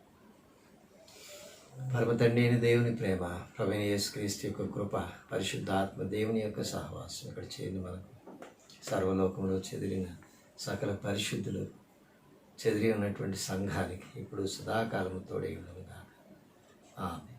పరమ తండ్రి అయిన దేవుని ప్రేమ, ప్రభువైన యేసుక్రీస్తు యొక్క కృప, పరిశుద్ధాత్మ దేవుని యొక్క సహవాసం ఇక్కడ చేరిన మనకు సర్వలోకంలో చెదిరిన సకల పరిశుద్ధులు చెదిరి ఉన్నటువంటి సంఘానికి ఇప్పుడు సదాకాలము తోడై ఉన్నది కాక. ఆమేన్.